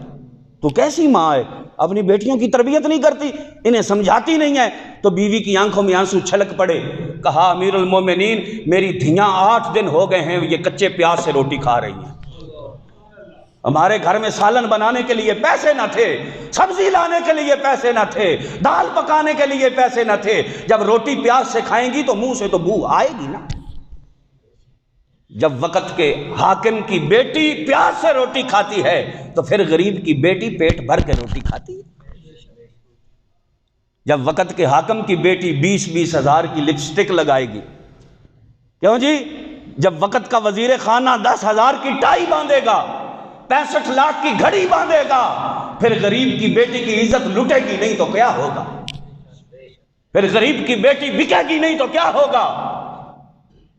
تو کیسی ماں ہے، اپنی بیٹیوں کی تربیت نہیں کرتی، انہیں سمجھاتی نہیں ہے؟ تو بیوی کی آنکھوں میں آنسو چھلک پڑے۔ کہا امیر المومنین میری دھیاں 8 دن ہو گئے ہیں یہ کچے پیاز سے روٹی کھا رہی ہیں، ہمارے گھر میں سالن بنانے کے لیے پیسے نہ تھے، سبزی لانے کے لیے پیسے نہ تھے، دال پکانے کے لیے پیسے نہ تھے، جب روٹی پیاز سے کھائیں گی تو منہ سے تو بو آئے گی نا۔ جب وقت کے حاکم کی بیٹی پیاز سے روٹی کھاتی ہے تو پھر غریب کی بیٹی پیٹ بھر کے روٹی کھاتی ہے۔ جب وقت کے حاکم کی بیٹی 20-20 ہزار کی لپسٹک لگائے گی، کیوں جی؟ جب وقت کا وزیر خانہ 10 ہزار کی ٹائی باندھے گا، 65 لاکھ کی گھڑی باندھے گا، پھر غریب کی بیٹی کی عزت لٹے گی نہیں تو کیا ہوگا؟ پھر غریب کی بیٹی بکے گی نہیں تو کیا ہوگا؟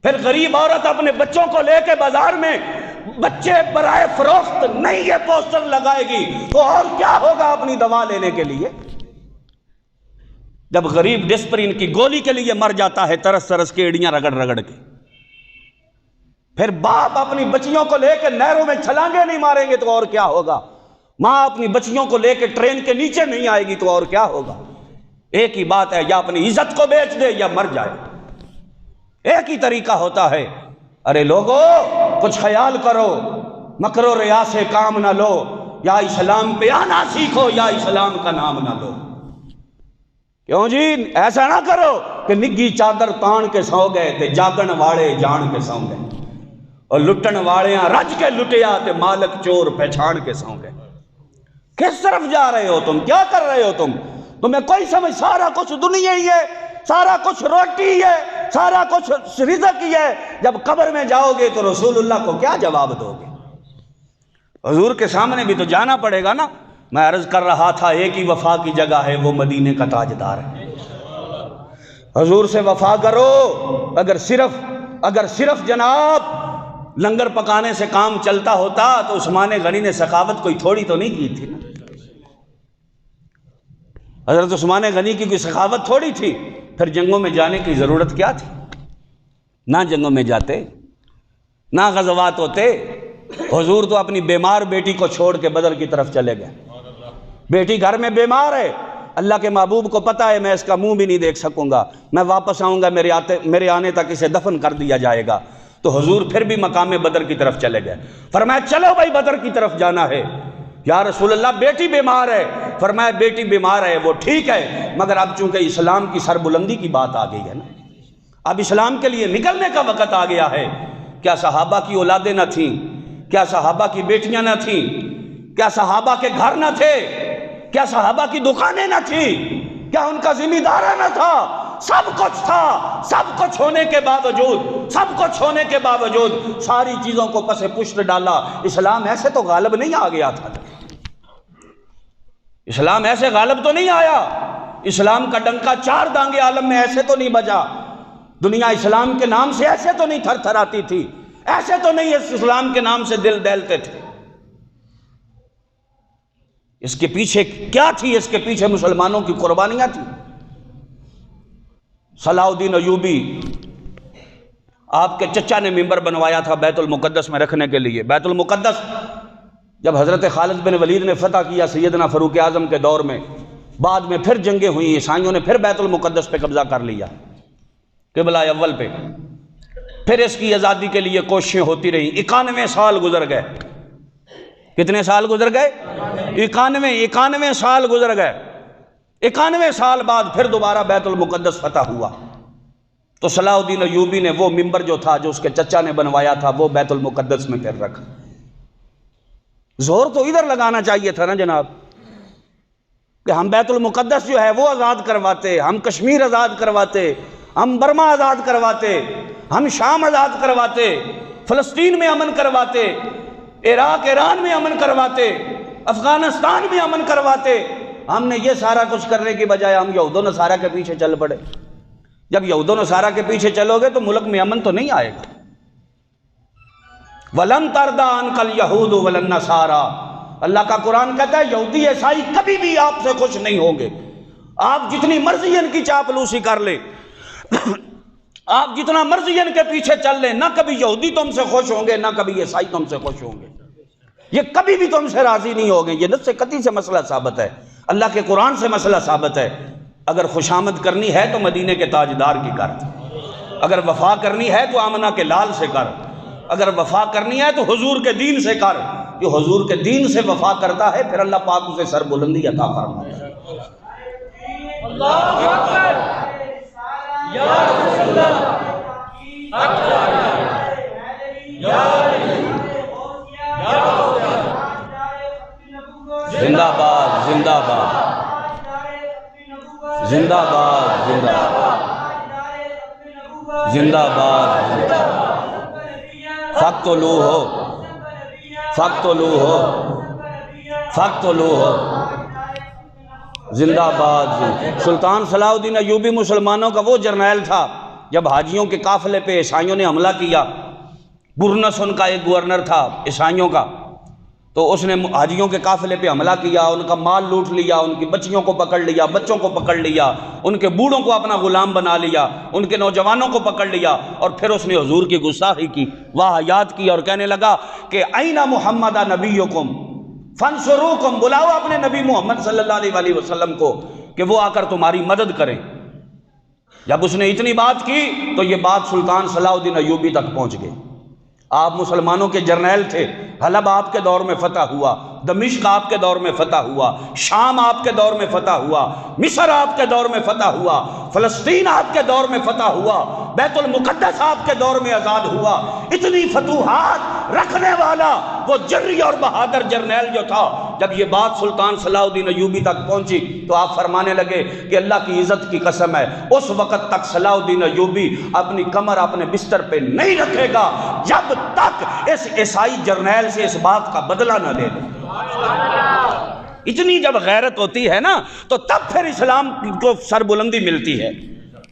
پھر غریب عورت اپنے بچوں کو لے کے بازار میں بچے برائے فروخت نہیں یہ پوسٹر لگائے گی تو اور کیا ہوگا اپنی دوا لینے کے لیے؟ جب غریب ڈسپرین کی گولی کے لیے مر جاتا ہے ترس ترس کے ایڑیاں رگڑ رگڑ کے، پھر باپ اپنی بچیوں کو لے کے نہروں میں چھلانگے نہیں ماریں گے تو اور کیا ہوگا؟ ماں اپنی بچیوں کو لے کے ٹرین کے نیچے نہیں آئے گی تو اور کیا ہوگا؟ ایک ہی بات ہے، یا اپنی عزت کو بیچ دے یا مر جائے، ایک ہی طریقہ ہوتا ہے۔ ارے لوگو کچھ خیال کرو، مکر و ریا سے کام نہ لو، یا اسلام پہ آنا سیکھو یا اسلام کا نام نہ لو۔ کیوں جی؟ ایسا نہ کرو کہ نگی چادر تان کے سو گئے تے جاگن واڑے جان کے سو گئے، اور لٹن واڑیاں رج کے لٹیا تے مالک چور پہچان کے سو گئے۔ کس طرف جا رہے ہو تم؟ کیا کر رہے ہو تم؟ تمہیں کوئی سمجھ، سارا کچھ دنیا ہی ہے، سارا کچھ روٹی ہی ہے، سارا کچھ رزق ہی ہے۔ جب قبر میں جاؤ گے تو رسول اللہ کو کیا جواب دو گے؟ حضور کے سامنے بھی تو جانا پڑے گا نا۔ میں عرض کر رہا تھا ایک ہی وفا کی جگہ ہے، وہ مدینے کا تاجدار ہے۔ حضور سے وفا کرو۔ اگر صرف جناب لنگر پکانے سے کام چلتا ہوتا تو عثمان غنی نے سخاوت کوئی تھوڑی تو نہیں کی تھی نا۔ حضرت عثمان غنی کی کوئی سخاوت تھوڑی تھی، پھر جنگوں میں جانے کی ضرورت کیا تھی؟ نہ جنگوں میں جاتے، نہ غزوات ہوتے۔ حضور تو اپنی بیمار بیٹی کو چھوڑ کے بدر کی طرف چلے گئے۔ بیٹی گھر میں بیمار ہے، اللہ کے محبوب کو پتہ ہے میں اس کا منہ بھی نہیں دیکھ سکوں گا، میں واپس آؤں گا میرے آنے تک اسے دفن کر دیا جائے گا۔ تو حضور پھر بھی مقام بدر کی طرف چلے گئے۔ فرمایا چلو بھائی بدر کی طرف جانا ہے۔ یا رسول اللہ بیٹی بیمار ہے۔ فرمایا بیٹی بیمار ہے وہ ٹھیک ہے، مگر اب چونکہ اسلام کی سربلندی کی بات آ گئی ہے نا، اب اسلام کے لیے نکلنے کا وقت آ گیا ہے۔ کیا صحابہ کی اولادیں نہ تھیں؟ کیا صحابہ کی بیٹیاں نہ تھیں؟ کیا صحابہ کے گھر نہ تھے؟ کیا صحابہ کی دکانیں نہ تھیں؟ کیا ان کا ذمہ دارہ نہ تھا؟ سب کچھ تھا۔ سب کچھ ہونے کے باوجود ساری چیزوں کو پس پشت ڈالا۔ اسلام ایسے تو غالب نہیں آ گیا تھا، اسلام ایسے غالب تو نہیں آیا، اسلام کا ڈنکا 4 دانگے عالم میں ایسے تو نہیں بجا، دنیا اسلام کے نام سے ایسے تو نہیں تھر تھر آتی تھی، ایسے تو نہیں اس اسلام کے نام سے دل دہلتے تھے۔ اس کے پیچھے کیا تھی؟ اس کے پیچھے مسلمانوں کی قربانیاں تھیں۔ صلاح الدین ایوبی، آپ کے چچا نے ممبر بنوایا تھا بیت المقدس میں رکھنے کے لیے۔ بیت المقدس جب حضرت خالد بن ولید نے فتح کیا سیدنا فاروق اعظم کے دور میں، بعد میں پھر جنگیں ہوئیں، عیسائیوں نے پھر بیت المقدس پہ قبضہ کر لیا، قبلہ اول پہ۔ پھر اس کی آزادی کے لیے کوششیں ہوتی رہیں۔ 91 سال گزر گئے۔ کتنے سال گزر گئے؟ 91 سال گزر گئے۔ 91 سال بعد پھر دوبارہ بیت المقدس فتح ہوا تو صلاح الدین ایوبی نے وہ ممبر جو تھا جو اس کے چچا نے بنوایا تھا وہ بیت المقدس میں پھر رکھا۔ زور تو ادھر لگانا چاہیے تھا نا جناب، کہ ہم بیت المقدس جو ہے وہ آزاد کرواتے، ہم کشمیر آزاد کرواتے، ہم برما آزاد کرواتے، ہم شام آزاد کرواتے، فلسطین میں امن کرواتے، عراق ایران میں امن کرواتے، افغانستان میں امن کرواتے۔ ہم نے یہ سارا کچھ کرنے کی بجائے ہم یہود و نصارہ کے پیچھے چل پڑے۔ جب یہود و نصارہ کے پیچھے چلو گے تو ملک میں امن تو نہیں آئے گا۔ وَلَن تَرْضَىٰ عَنْكَ الْيَهُودُ وَلَا النَّصَارَىٰ، اللہ کا قرآن کہتا ہے یہودی عیسائی کبھی بھی آپ سے خوش نہیں ہوں گے۔ آپ جتنی مرضی ان کی چاپلوسی کر لیں، آپ جتنا مرضی ان کے پیچھے چل لیں، نہ کبھی یہودی تم سے خوش ہوں گے، نہ کبھی عیسائی تم سے خوش ہوں گے، یہ کبھی بھی تم سے راضی نہیں ہوں گے۔ یہ نص قطعی سے مسئلہ ثابت ہے، اللہ کے قرآن سے مسئلہ ثابت ہے۔ اگر خوشامد کرنی ہے تو مدینے کے تاجدار کی کر، اگر وفا کرنی ہے تو آمنہ کے لال سے کر، اگر وفا کرنی ہے تو حضور کے دین سے کر۔ جو حضور کے دین سے وفا کرتا ہے پھر اللہ پاک اسے سر بلندی عطا فرماتا ہے۔ اللہ اکبر یا رسول اللہ، زندہ باد زندہ باد زندہ باد زندہ باد زندہ باد، فاقتلوہ فاقتلوہ فاقتلوہ، زندہ باد۔ سلطان صلاح الدین ایوبی مسلمانوں کا وہ جرنیل تھا، جب حاجیوں کے قافلے پہ عیسائیوں نے حملہ کیا، برنس ان کا ایک گورنر تھا عیسائیوں کا، تو اس نے حاجیوں کے قافلے پہ حملہ کیا، ان کا مال لوٹ لیا، ان کی بچیوں کو پکڑ لیا، بچوں کو پکڑ لیا، ان کے بوڑھوں کو اپنا غلام بنا لیا، ان کے نوجوانوں کو پکڑ لیا، اور پھر اس نے حضور کی گستاخی کی، واہیات کی، اور کہنے لگا کہ این محمد نبیکم فانصروکم، بلاؤ اپنے نبی محمد صلی اللہ علیہ وسلم کو کہ وہ آ کر تمہاری مدد کریں۔ جب اس نے اتنی بات کی تو یہ بات سلطان صلاح الدین ایوبی تک پہنچ گئی۔ آپ مسلمانوں کے جرنیل تھے، حلب آپ کے دور میں فتح ہوا، دمشق آپ کے دور میں فتح ہوا، شام آپ کے دور میں فتح ہوا، مصر آپ کے دور میں فتح ہوا، فلسطین آپ کے دور میں فتح ہوا، بیت المقدس آپ کے دور میں آزاد ہوا۔ اتنی فتوحات رکھنے والا وہ جری اور بہادر جرنیل جو تھا، جب یہ بات سلطان صلاح الدین ایوبی تک پہنچی تو آپ فرمانے لگے کہ اللہ کی عزت کی قسم ہے اس وقت تک صلاح الدین ایوبی اپنی کمر اپنے بستر پہ نہیں رکھے گا جب تک اس عیسائی جرنیل سے اس بات کا بدلہ نہ لے لے۔ اتنی جب غیرت ہوتی ہے نا تو تب پھر اسلام کو سربلندی ملتی ہے،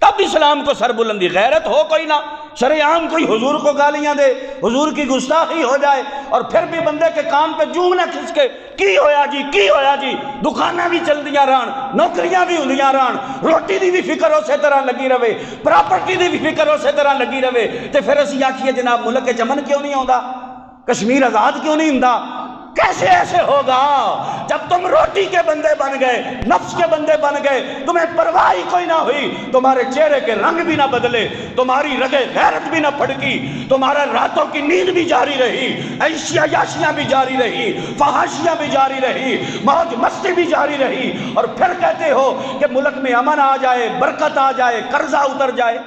تب اسلام کو سربلندی۔ غیرت ہو کوئی نہ، شرع عام کوئی حضور کو گالیاں دے، حضور کی گستاخی ہو جائے، اور پھر بھی بندے کے کام پہ جوں نہ کھس کے کی ہویا جی، دکاناں بھی چل دیاں رہن، نوکریاں بھی ہوندیاں رہن، روٹی دی بھی فکر اسی طرح لگی رہے، پراپرٹی دی بھی فکر اسی طرح لگی رہے، تے پھر اسی آکھیے جناب ملک کے چمن کیوں نہیں ہوندا، کشمیر آزاد کیوں نہیں ہوندا؟ کیسے ایسے ہوگا جب تم روٹی کے بندے بن گئے، نفس کے بندے بن گئے، تمہیں پرواہ ہی کوئی نہ ہوئی، تمہارے چہرے کے رنگ بھی نہ بدلے، تمہاری رگے غیرت بھی نہ پھڑکی، تمہارا راتوں کی نیند بھی جاری رہی، عیاشیاں بھی جاری رہی، فحاشیاں بھی جاری رہی، موج مستی بھی جاری رہی، اور پھر کہتے ہو کہ ملک میں امن آ جائے، برکت آ جائے، قرضہ اتر جائے۔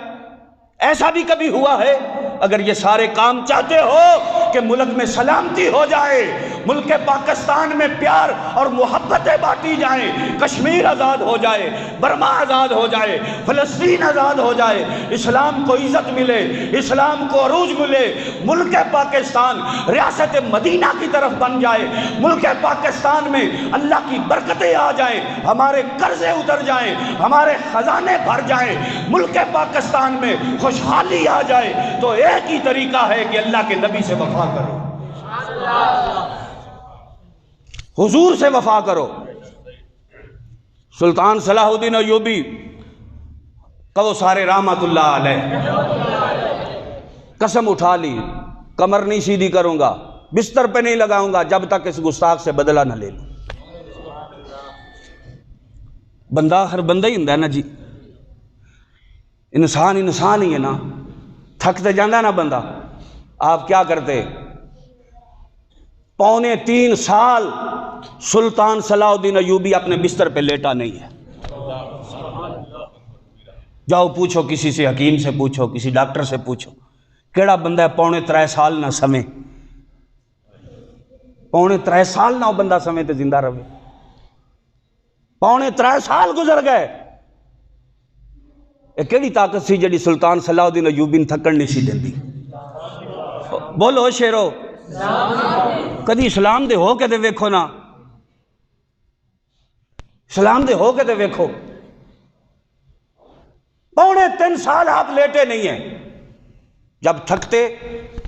ایسا بھی کبھی ہوا ہے؟ اگر یہ سارے کام چاہتے ہو کہ ملک میں سلامتی ہو جائے، ملک پاکستان میں پیار اور محبتیں بانٹی جائیں، کشمیر آزاد ہو جائے، برما آزاد ہو جائے، فلسطین آزاد ہو جائے، اسلام کو عزت ملے، اسلام کو عروج ملے، ملک پاکستان ریاست مدینہ کی طرف بن جائے، ملک پاکستان میں اللہ کی برکتیں آ جائیں، ہمارے قرضے اتر جائیں، ہمارے خزانے بھر جائیں، ملک پاکستان میں خوشحالی آ جائے، تو ایک ہی طریقہ ہے کہ اللہ کے نبی سے وفا کرو، حضور سے وفا کرو۔ سلطان صلاح الدین ایوبی کو سارے رحمت اللہ علیہ قسم اٹھا لی، کمر نہیں سیدھی کروں گا، بستر پہ نہیں لگاؤں گا جب تک اس گستاخ سے بدلہ نہ لے لوں۔ بندہ ہر بندہ ہی ہوندا ہے نا جی، انسان ہی ہے نا، تھک تے جاندہ نا بندہ۔ آپ کیا کرتے؟ 3.25 سال سلطان صلاح الدین ایوبی اپنے بستر پہ لیٹا نہیں ہے۔ جاؤ پوچھو کسی سے، حکیم سے پوچھو، کسی ڈاکٹر سے پوچھو، کیڑا بندہ ہے 3.25 سال نہ سمے، 3.25 سال نہ وہ بندہ سمے تے زندہ رہے، 3.25 سال گزر گئے۔ ایک کیڑی طاقت سی جڑی سلطان صلاح الدین ایوبی نے تھکن نہیں سی دیندی؟ بولو شیرو، کدی اسلام دے ہو کے دے ویکھو نا، اسلام دے ہو کے دے ویکھو۔ 3.25 سال آپ لیٹے نہیں ہیں، جب تھکتے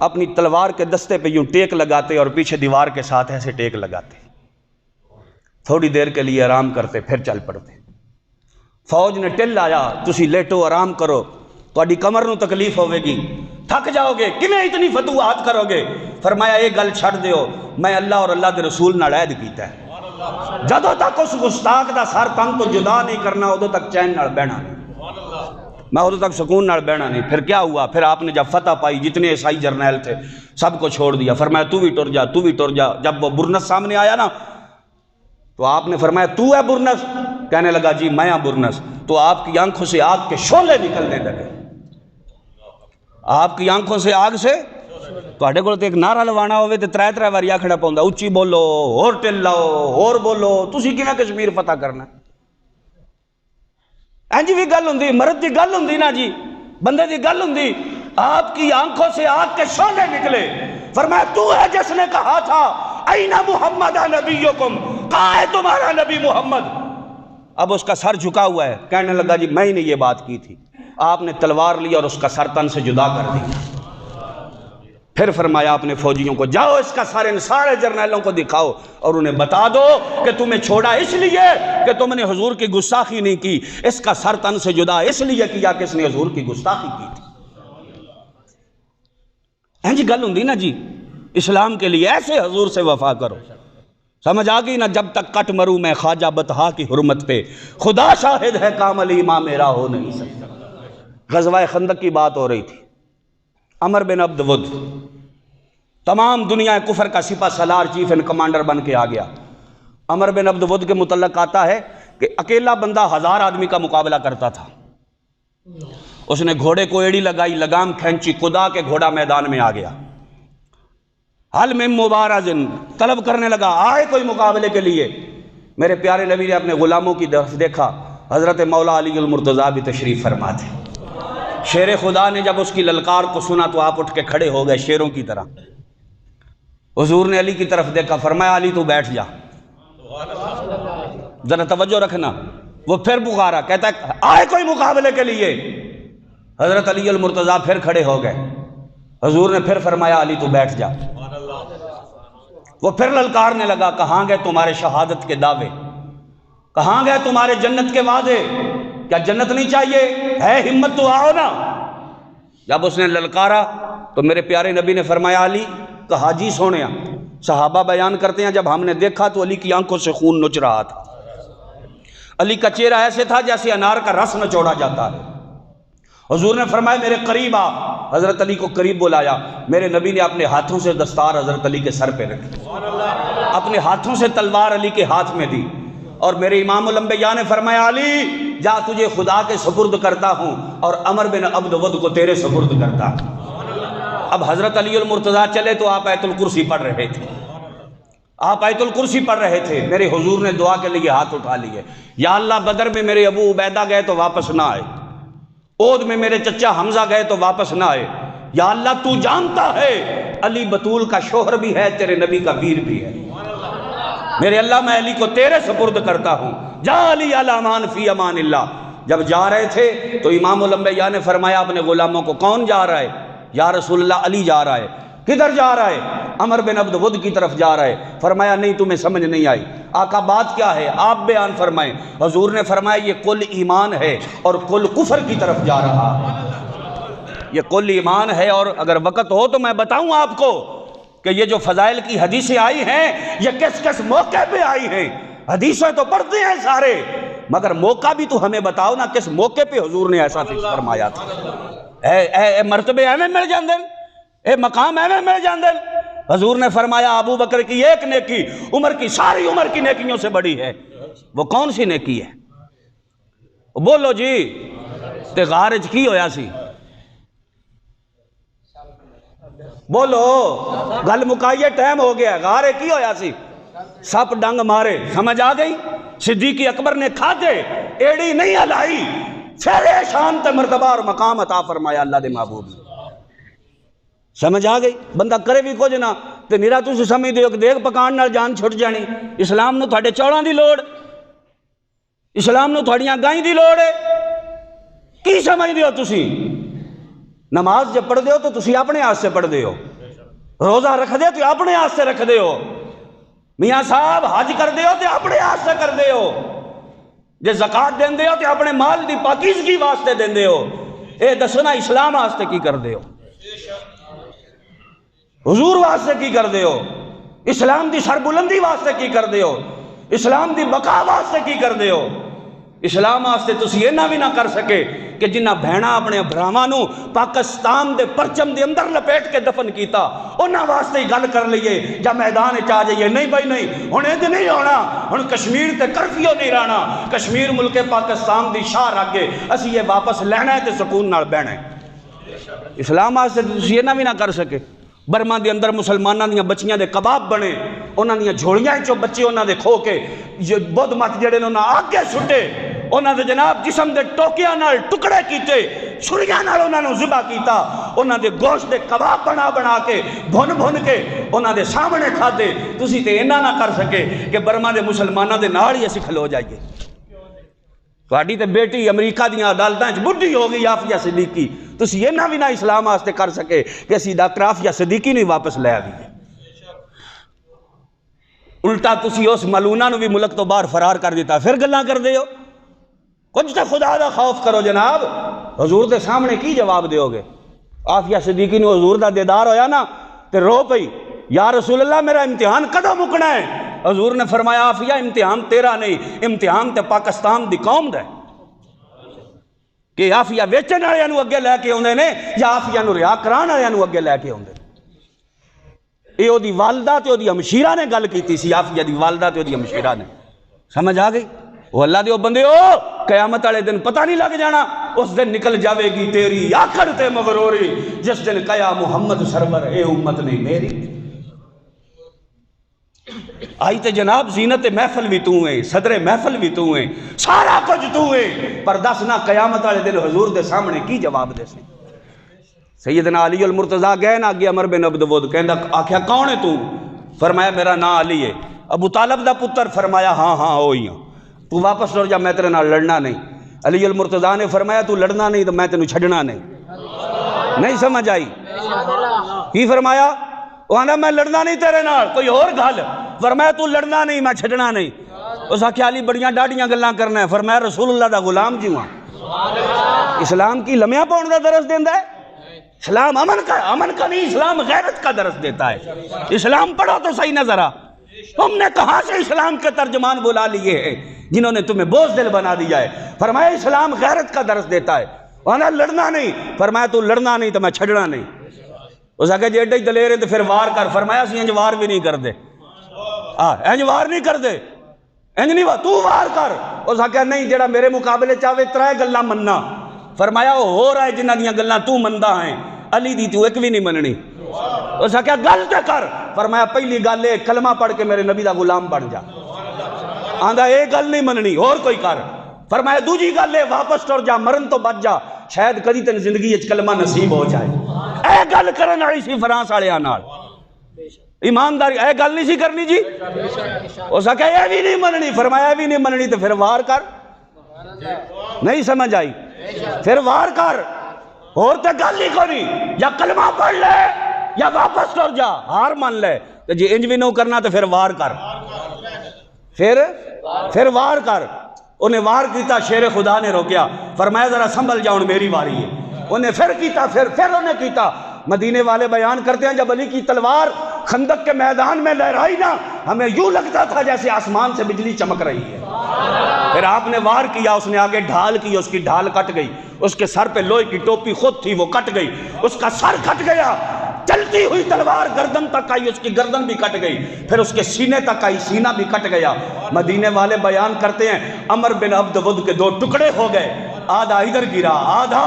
اپنی تلوار کے دستے پہ یوں ٹیک لگاتے اور پیچھے دیوار کے ساتھ ایسے ٹیک لگاتے، تھوڑی دیر کے لیے آرام کرتے، پھر چل پڑتے۔ فوج نے ٹل آیا، تسی لیٹو آرام کرو، تہاڈی کمر نو تکلیف ہوے گی، تھک جاؤ گے، کیویں اتنی فتوحات کرو گے؟ فرمایا یہ گل چھڑ دیو، میں اللہ اور اللہ دے رسول نال عہد کیتا ہے، جدوں تک اس گستاخ دا سر تن تو جدا نہیں کرنا ادوں تک چین نال بہنا نہیں، میں ادوں تک سکون نال بہنا نہیں۔ پھر کیا ہوا؟ پھر آپ نے جب فتح پائی، جتنے عیسائی جرنیل تھے سب کو چھوڑ دیا، فرمایا تو بھی ٹر جا، تو بھی ٹر جا۔ جب وہ برنس سامنے آیا نا تو آپ نے فرمایا تو ہے برنس؟ کہنے لگا جی میں ہوں برنس۔ تو آپ کی آنکھوں سے آگ کے شعلے نکلنے لگے، آپ کی آنکھوں سے آگ سے۔ تواڈے کول تے ایک نعرہ لوانا ہوئے تے 3 واری آکھنا پوندا، اچھی بولو، اور ٹل لاؤ، اور بولو، تسی کیویں کشمیر فتح کرنا؟ اینج بھی گل ہوندی، مرد دی گل ہوندی نا جی، بندے دی گل ہوندی۔ آپ کی آنکھوں سے آگ کے شعلے نکلے، فرمایا تو ہے جس نے کہا تھا این محمد نبیکم، کہاں ہے تمہارا نبی محمد؟ اب اس کا سر جھکا ہوا ہے، کہنے لگا جی میں نے یہ بات کی تھی۔ آپ نے تلوار لی اور اس کا سر تن سے جدا کر دیا۔ پھر فرمایا اپنے فوجیوں کو جاؤ اس کا سر ان سارے جرنیلوں کو دکھاؤ اور انہیں بتا دو کہ تمہیں چھوڑا اس لیے کہ تم نے حضور کی گستاخی نہیں کی، اس کا سر تن سے جدا اس لیے کیا کہ اس نے حضور کی گستاخی کی تھی۔ جی گل ہوندی نا جی، اسلام کے لیے ایسے حضور سے وفا کرو۔ سمجھ آ گئی نا؟ جب تک کٹ مروں میں خواجہ بطحا کی حرمت پہ، خدا شاہد ہے کامل ایمان میرا ہو نہیں سکتا۔ غزوہ خندق کی بات ہو رہی تھی، عمر بن عبد ود تمام دنیا کفر کا سپہ سالار چیف اینڈ کمانڈر بن کے آ گیا۔ عمر بن عبد ود کے متعلق آتا ہے کہ اکیلا بندہ 1000 آدمی کا مقابلہ کرتا تھا۔ اس نے گھوڑے کو ایڑی لگائی، لگام کھینچی، کدا کے گھوڑا میدان میں آ گیا۔ حل من مبارزن، طلب کرنے لگا آئے کوئی مقابلے کے لیے۔ میرے پیارے نبی نے اپنے غلاموں کی طرف دیکھا، حضرت مولا علی المرتضیٰ بھی تشریف فرما تھے۔ شیر خدا نے جب اس کی للکار کو سنا تو آپ اٹھ کے کھڑے ہو گئے شیروں کی طرح۔ حضور نے علی کی طرف دیکھا، فرمایا علی تو بیٹھ جا۔ ذرا توجہ رکھنا، وہ پھر پکارا، کہتا ہے آئے کوئی مقابلے کے لیے؟ حضرت علی المرتضیٰ پھر کھڑے ہو گئے، حضور نے پھر فرمایا علی تو بیٹھ جا۔ وہ پھر للکارنے لگا، کہاں گئے تمہارے شہادت کے دعوے، کہاں گئے تمہارے جنت کے وعدے، کیا جنت نہیں چاہیے؟ ہے ہمت تو آؤ نا۔ جب اس نے للکارا تو میرے پیارے نبی نے فرمایا علی کہا جی سونیا، صحابہ بیان کرتے ہیں جب ہم نے دیکھا تو علی کی آنکھوں سے خون نچ رہا تھا، علی کا چہرہ ایسے تھا جیسے انار کا رس نچوڑا جاتا ہے۔ حضور نے فرمایا میرے قریب آ، حضرت علی کو قریب بلایا، میرے نبی نے اپنے ہاتھوں سے دستار حضرت علی کے سر پہ رکھی، اپنے ہاتھوں سے تلوار علی کے ہاتھ میں دی، اور میرے امام الانبیاء نے فرمایا علی جا تجھے خدا کے سپرد کرتا ہوں اور عمر بن عبد ود کو تیرے سپرد کرتا ہوں۔ اب حضرت علی المرتضیٰ چلے تو آپ آیت الکرسی پڑھ رہے تھے، آپ آیت الکرسی پڑھ رہے تھے، میرے حضور نے دعا کے لیے ہاتھ اٹھا لیے، یا اللہ بدر میں میرے ابو عبیدہ گئے تو واپس نہ آئے، اود میں میرے چچا حمزہ گئے تو واپس نہ آئے، یا اللہ تو جانتا ہے علی بطول کا شوہر بھی ہے، تیرے نبی کا ویر بھی ہے، میرے اللہ میں علی کو تیرے سپرد کرتا ہوں، جا علی علی امان فی امان اللہ۔ جب جا رہے تھے تو امام الانبیاء نے فرمایا اپنے غلاموں کو کون جا رہا ہے؟ یا رسول اللہ علی جا رہا ہے۔ کدھر جا رہا ہے؟ عمر بن عبد ود کی طرف جا رہا ہے۔ فرمایا نہیں تمہیں سمجھ نہیں آئی، آقا بات کیا ہے آپ بیان فرمائیں۔ حضور نے فرمایا یہ کل ایمان ہے اور کل کفر کی طرف جا رہا، یہ کل ایمان ہے، اور اگر وقت ہو تو میں بتاؤں آپ کو کہ یہ جو فضائل کی حدیثیں آئی ہیں یہ کس کس موقع پہ آئی ہیں۔ حدیثیں تو پڑھتے ہیں سارے، مگر موقع بھی تو ہمیں بتاؤ نا کس موقع پہ حضور نے ایسا فرمایا تھا۔ اے مرتبے ایویں مل جاندن، اے مقام ایویں مل جاندن۔ حضور نے فرمایا ابو بکر کی ایک نیکی عمر کی ساری عمر کی نیکیوں سے بڑی ہے، وہ کون سی نیکی ہے؟ بولو جی، تے غارج کی ہویا سی، بولو، گل مکائیے ٹائم ہو گیا، غارے کی ہویا سی، سپ ڈنگ مارے، سمجھ آ گئی؟ صدیق اکبر نے کھاتے ایڑی نہیں ہلائی، پھر شان تے مرتبہ اور مقام عطا فرمایا اللہ دے محبوب نے، سمجھ آ گئی؟ بندہ کرے بھی کچھ نہ تے نیرا تسی سمجھ دیو کہ دیکھ پکان نال جان چھٹ جانی۔ اسلام نو تھوڑے چوڑاں دی لوڑ، اسلام نو تھوڑیاں گائیں دی لوڑ ہے، کی سمجھ دیو تسی؟ نماز جب پڑھ دیو تو تسی اپنے ہاتھ سے پڑھ دیو، روزہ رکھ دیو تو اپنے ہاتھ سے رکھ دیو، میاں صاحب حج کر دیو تو اپنے ہاتھ سے کر دیو، جے زکات دین دیو تو اپنے مال دی پاکیزگی واسطے دین دیو، اے دسنا اسلام واسطے کی کر دیو، حضور واسطے کی کر دیو، اسلام دی سربلندی واسطے کی کر دیو، اسلام دی بقا واسطے کی کر دیو۔ اسلام واسطے تسی یہ نہ بھی نہ کر سکے کہ جنہ بہنا اپنے بھراواں نو پاکستان دے پرچم دے اندر لپیٹ کے دفن کیتا انہاں واسطے ہی گل کر لئیے، جب میدان چاہ جائیے نہیں بھائی نہیں ہن ایں نہیں ہونا، ہن کشمیر تے کرفیو نہیں رہنا، کشمیر ملک پاکستان دی شاہ رکھ کے اسی یہ واپس لینا ہے تے سکون نال بہنا ہے۔ اسلام واسطے تسی یہ نہ بھی نہ کر سکے۔ برما دے اندر مسلماناں دیاں بچیاں دے کباب بنے، انہاں دیاں جھوڑیاں چوں بچے انہاں دے کھو کے بدھ مت جڑے نے انہاں آگے سٹے، انہاں دے جناب جسم دے ٹوکیاں نال ٹکڑے کیتے، چھریاں نال انہاں نو ذبح کیتا، انہاں دے گوشت دے کباب بنا بنا کے بھن بھن کے انہاں دے سامنے کھادے۔ تسی تے انہاں نہ کر سکے کہ برما دے مسلماناں دے نال ہی اسی کھلو جائیے۔ تہاڈی تے بیٹی امریکہ دیاں عدالتاں وچ بڈھی ہو گئی عافیہ صدیقی، تسی یہ نہ بھی نہ اسلام واسطے کر سکے کہ اسی ڈاکٹر عافیہ صدیقی نہیں واپس لے آئیے۔ الٹا تسی اس ملونہ نو بھی ملک تو باہر فرار کر دیتا، پھر گلاں کر دے ہو۔ کچھ تے خدا دا خوف کرو جناب، حضور دے سامنے کی جواب دیو گے؟ عافیہ صدیقی نو حضور دا دیدار ہویا نا تے رو پئی، یا رسول اللہ میرا امتحان کدوں مکنا ہے؟ حضور نے فرمایا عافیہ امتحان تیرا نہیں، امتحان تے پاکستان دی قوم دا ہے، کہ عافیہ ویچن والے نو اگے لے کے آندے نے یا عافیہ نو ریا کران والے نو اگے لے کے آندے۔ یہ او دی والدہ تے او دی ہمشیرہ نے گل کیتی سی، عافیہ دی والدہ تے او دی ہمشیرہ نے، سمجھ آ گئی؟ وہ اللہ دے او بندے ہو، قیامت والے دن پتہ نہیں لگ جانا، اس دن نکل جاوے گی تیری آخر تے مغروری، جس دن کہا محمد سرور اے امت نہیں میری۔ آئی تے جناب زینت محفل بھی تو ہیں، صدر محفل بھی تو ہیں، سارا کچھ تو ہیں، پر دس نہ قیامت والے دن حضور دے سامنے کی جواب دے سی؟ سیدنا علی المرتضیٰ گئے نا اگے عمر بن عبد ود، کہندا آکھیا کون ہے تو؟ فرمایا میرا نام علی ہے۔ ابو طالب دا پتر؟ فرمایا ہاں ہاں ہوئی ہاں۔ تو واپس لوٹ جا، میں تیرے نال لڑنا نہیں۔ علی المرتضیٰ نے فرمایا تو لڑنا نہیں تو میں تینوں چھڈنا نہیں سمجھ آئی؟ کی فرمایا؟ وہ آندا میں لڑنا نہیں تیرے نال، کوئی اور گل۔ فرمایا تو لڑنا نہیں میں چھڈنا نہیں۔ اس آکھیا علی بڑیاں ڈاڈیاں گلاں کرنا ہے۔ فرمایا رسول اللہ دا غلام جی ہاں۔ اسلام کی لمیاں پاؤن دا درس دیندا ہے؟ اسلام امن کا نہیں، اسلام غیرت کا درس دیتا ہے۔ اسلام پڑھو تو صحیح نہ ذرا، تم نے کہاں سے اسلام کے ترجمان بلا لیے ہیں جنہوں نے تمہیں بوجھ دل بنا دیا ہے؟ فرمایا اسلام غیرت کا درس دیتا ہے۔ وہاں لڑنا نہیں، فرمایا تو لڑنا نہیں تو میں چھڑنا نہیں۔ اس آگے جی ایڈے ہی دلیر ہے تو پھر وار کر۔ فرمایا اسی انج وار بھی نہیں کر دے، انج وار نہیں کر دے، انج نہیں تو وار کر۔ اس آگے نہیں جڑا میرے مقابلے چاہے ترائے گلاں مننا۔ فرمایا وہ ہو رہا ہے جنہ دیاں گلاں تو مندا ہیں، علی دی تو ایک بھی نہیں مننی۔ اس آگے گل تے کر۔ فرمایا پہلی گل ہے کلمہ پڑھ کے میرے نبی دا غلام بن جا۔ آندہ ایک گل نہیں مننی اور کوئی کر۔ فرمایا دوجی گل ہے واپس ٹر جا، مرن تو بچ جا، شاید کدی تن زندگی اچ کلمہ نصیب ہو جائے۔ اے گل کرن والی سی فرانس والے نال، ایمانداری اے گل نہیں سی کرنی جی۔ اس آگے اے بھی نہیں مننی۔ فرمایا اے بھی نہیں مننی تو پھر وار کر۔ نہیں سمجھ آئی؟ پھر وار کر، اور تے گل ہی کو نہیں، یا کلمہ پڑھ لے یا واپس ٹر جا، ہار مان لے۔ تو جی انج بھی نہ کرنا تو پھر وار کر، پھر وار کر۔ انہیں وار کیتا، شیر خدا نے روکیا۔ فرمایا ذرا سنبھل جاؤں میری واری ہے۔ انہیں پھر کیتا، پھر انہیں کیتا۔ مدینے والے بیان کرتے ہیں جب علی کی تلوار خندق کے میدان میں لہرائی نا، ہمیں یوں لگتا تھا جیسے آسمان سے بجلی چمک رہی ہے۔ پھر آپ نے وار کیا، اس نے آگے ڈھال کی، اس کی ڈھال کٹ گئی۔ اس کے سر پہ لوہے کی ٹوپی خود تھی، وہ کٹ گئی، اس کا سر کٹ گیا۔ چلتی ہوئی تلوار گردن تک آئی، اس کی گردن بھی کٹ گئی۔ پھر اس کے سینے تک آئی، سینہ بھی کٹ گیا۔ مدینے والے بیان کرتے ہیں عمر بن عبد ود کے دو ٹکڑے ہو گئے، آدھا ادھر گرا آدھا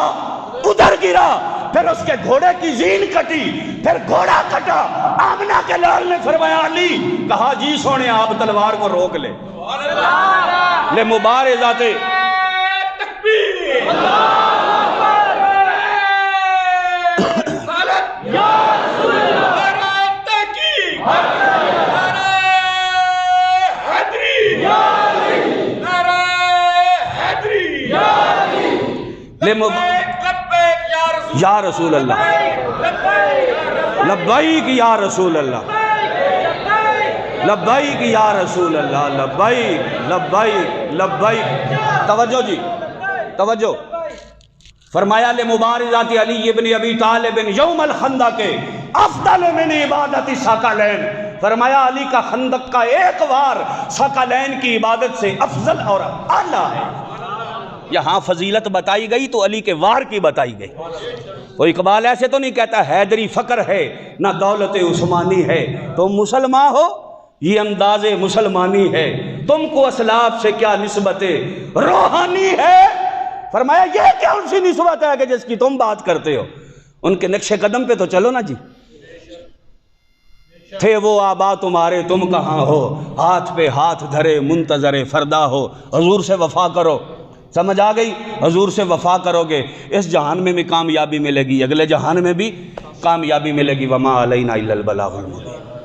ادھر گرا۔ پھر اس کے گھوڑے کی زین کٹی، پھر گھوڑا کٹا۔ آمنہ کے لال نے فرمایا علی، کہا جی سونے آپ تلوار کو روک لے، لے مبارزات تکبیر یا رسول اللہ، لبیک یا رسول اللہ، لبیک یا رسول اللہ، لبیک لبیک لبیک۔ توجہ جی توجہ۔ فرمایا لمبارزات علی ابن ابی طالب یوم الخندق افضل من عبادت ثقلین۔ فرمایا علی کا خندق کا ایک وار ثقلین کی عبادت سے افضل اور اعلیٰ ہے۔ یہاں فضیلت بتائی گئی تو علی کے وار کی بتائی گئی۔ کوئی اقبال ایسے تو نہیں کہتا حیدری فقر ہے نہ دولت عثمانی ہے، تم مسلمان ہو یہ انداز مسلمانی ہے، تم کو اسلاف سے کیا نسبت روحانی ہے۔ فرمایا یہ کیا ان سی نسبت ہے کہ جس کی تم بات کرتے ہو، ان کے نقش قدم پہ تو چلو نا جی۔ تھے وہ آبا تمہارے تم کہاں ہو، ہاتھ پہ ہاتھ دھرے منتظر فردا ہو۔ حضور سے وفا کرو، سمجھ آ گئی؟ حضور سے وفا کرو گے اس جہان میں بھی کامیابی ملے گی، اگلے جہان میں بھی کامیابی ملے گی۔ وما علینا الا البلاغ المبین۔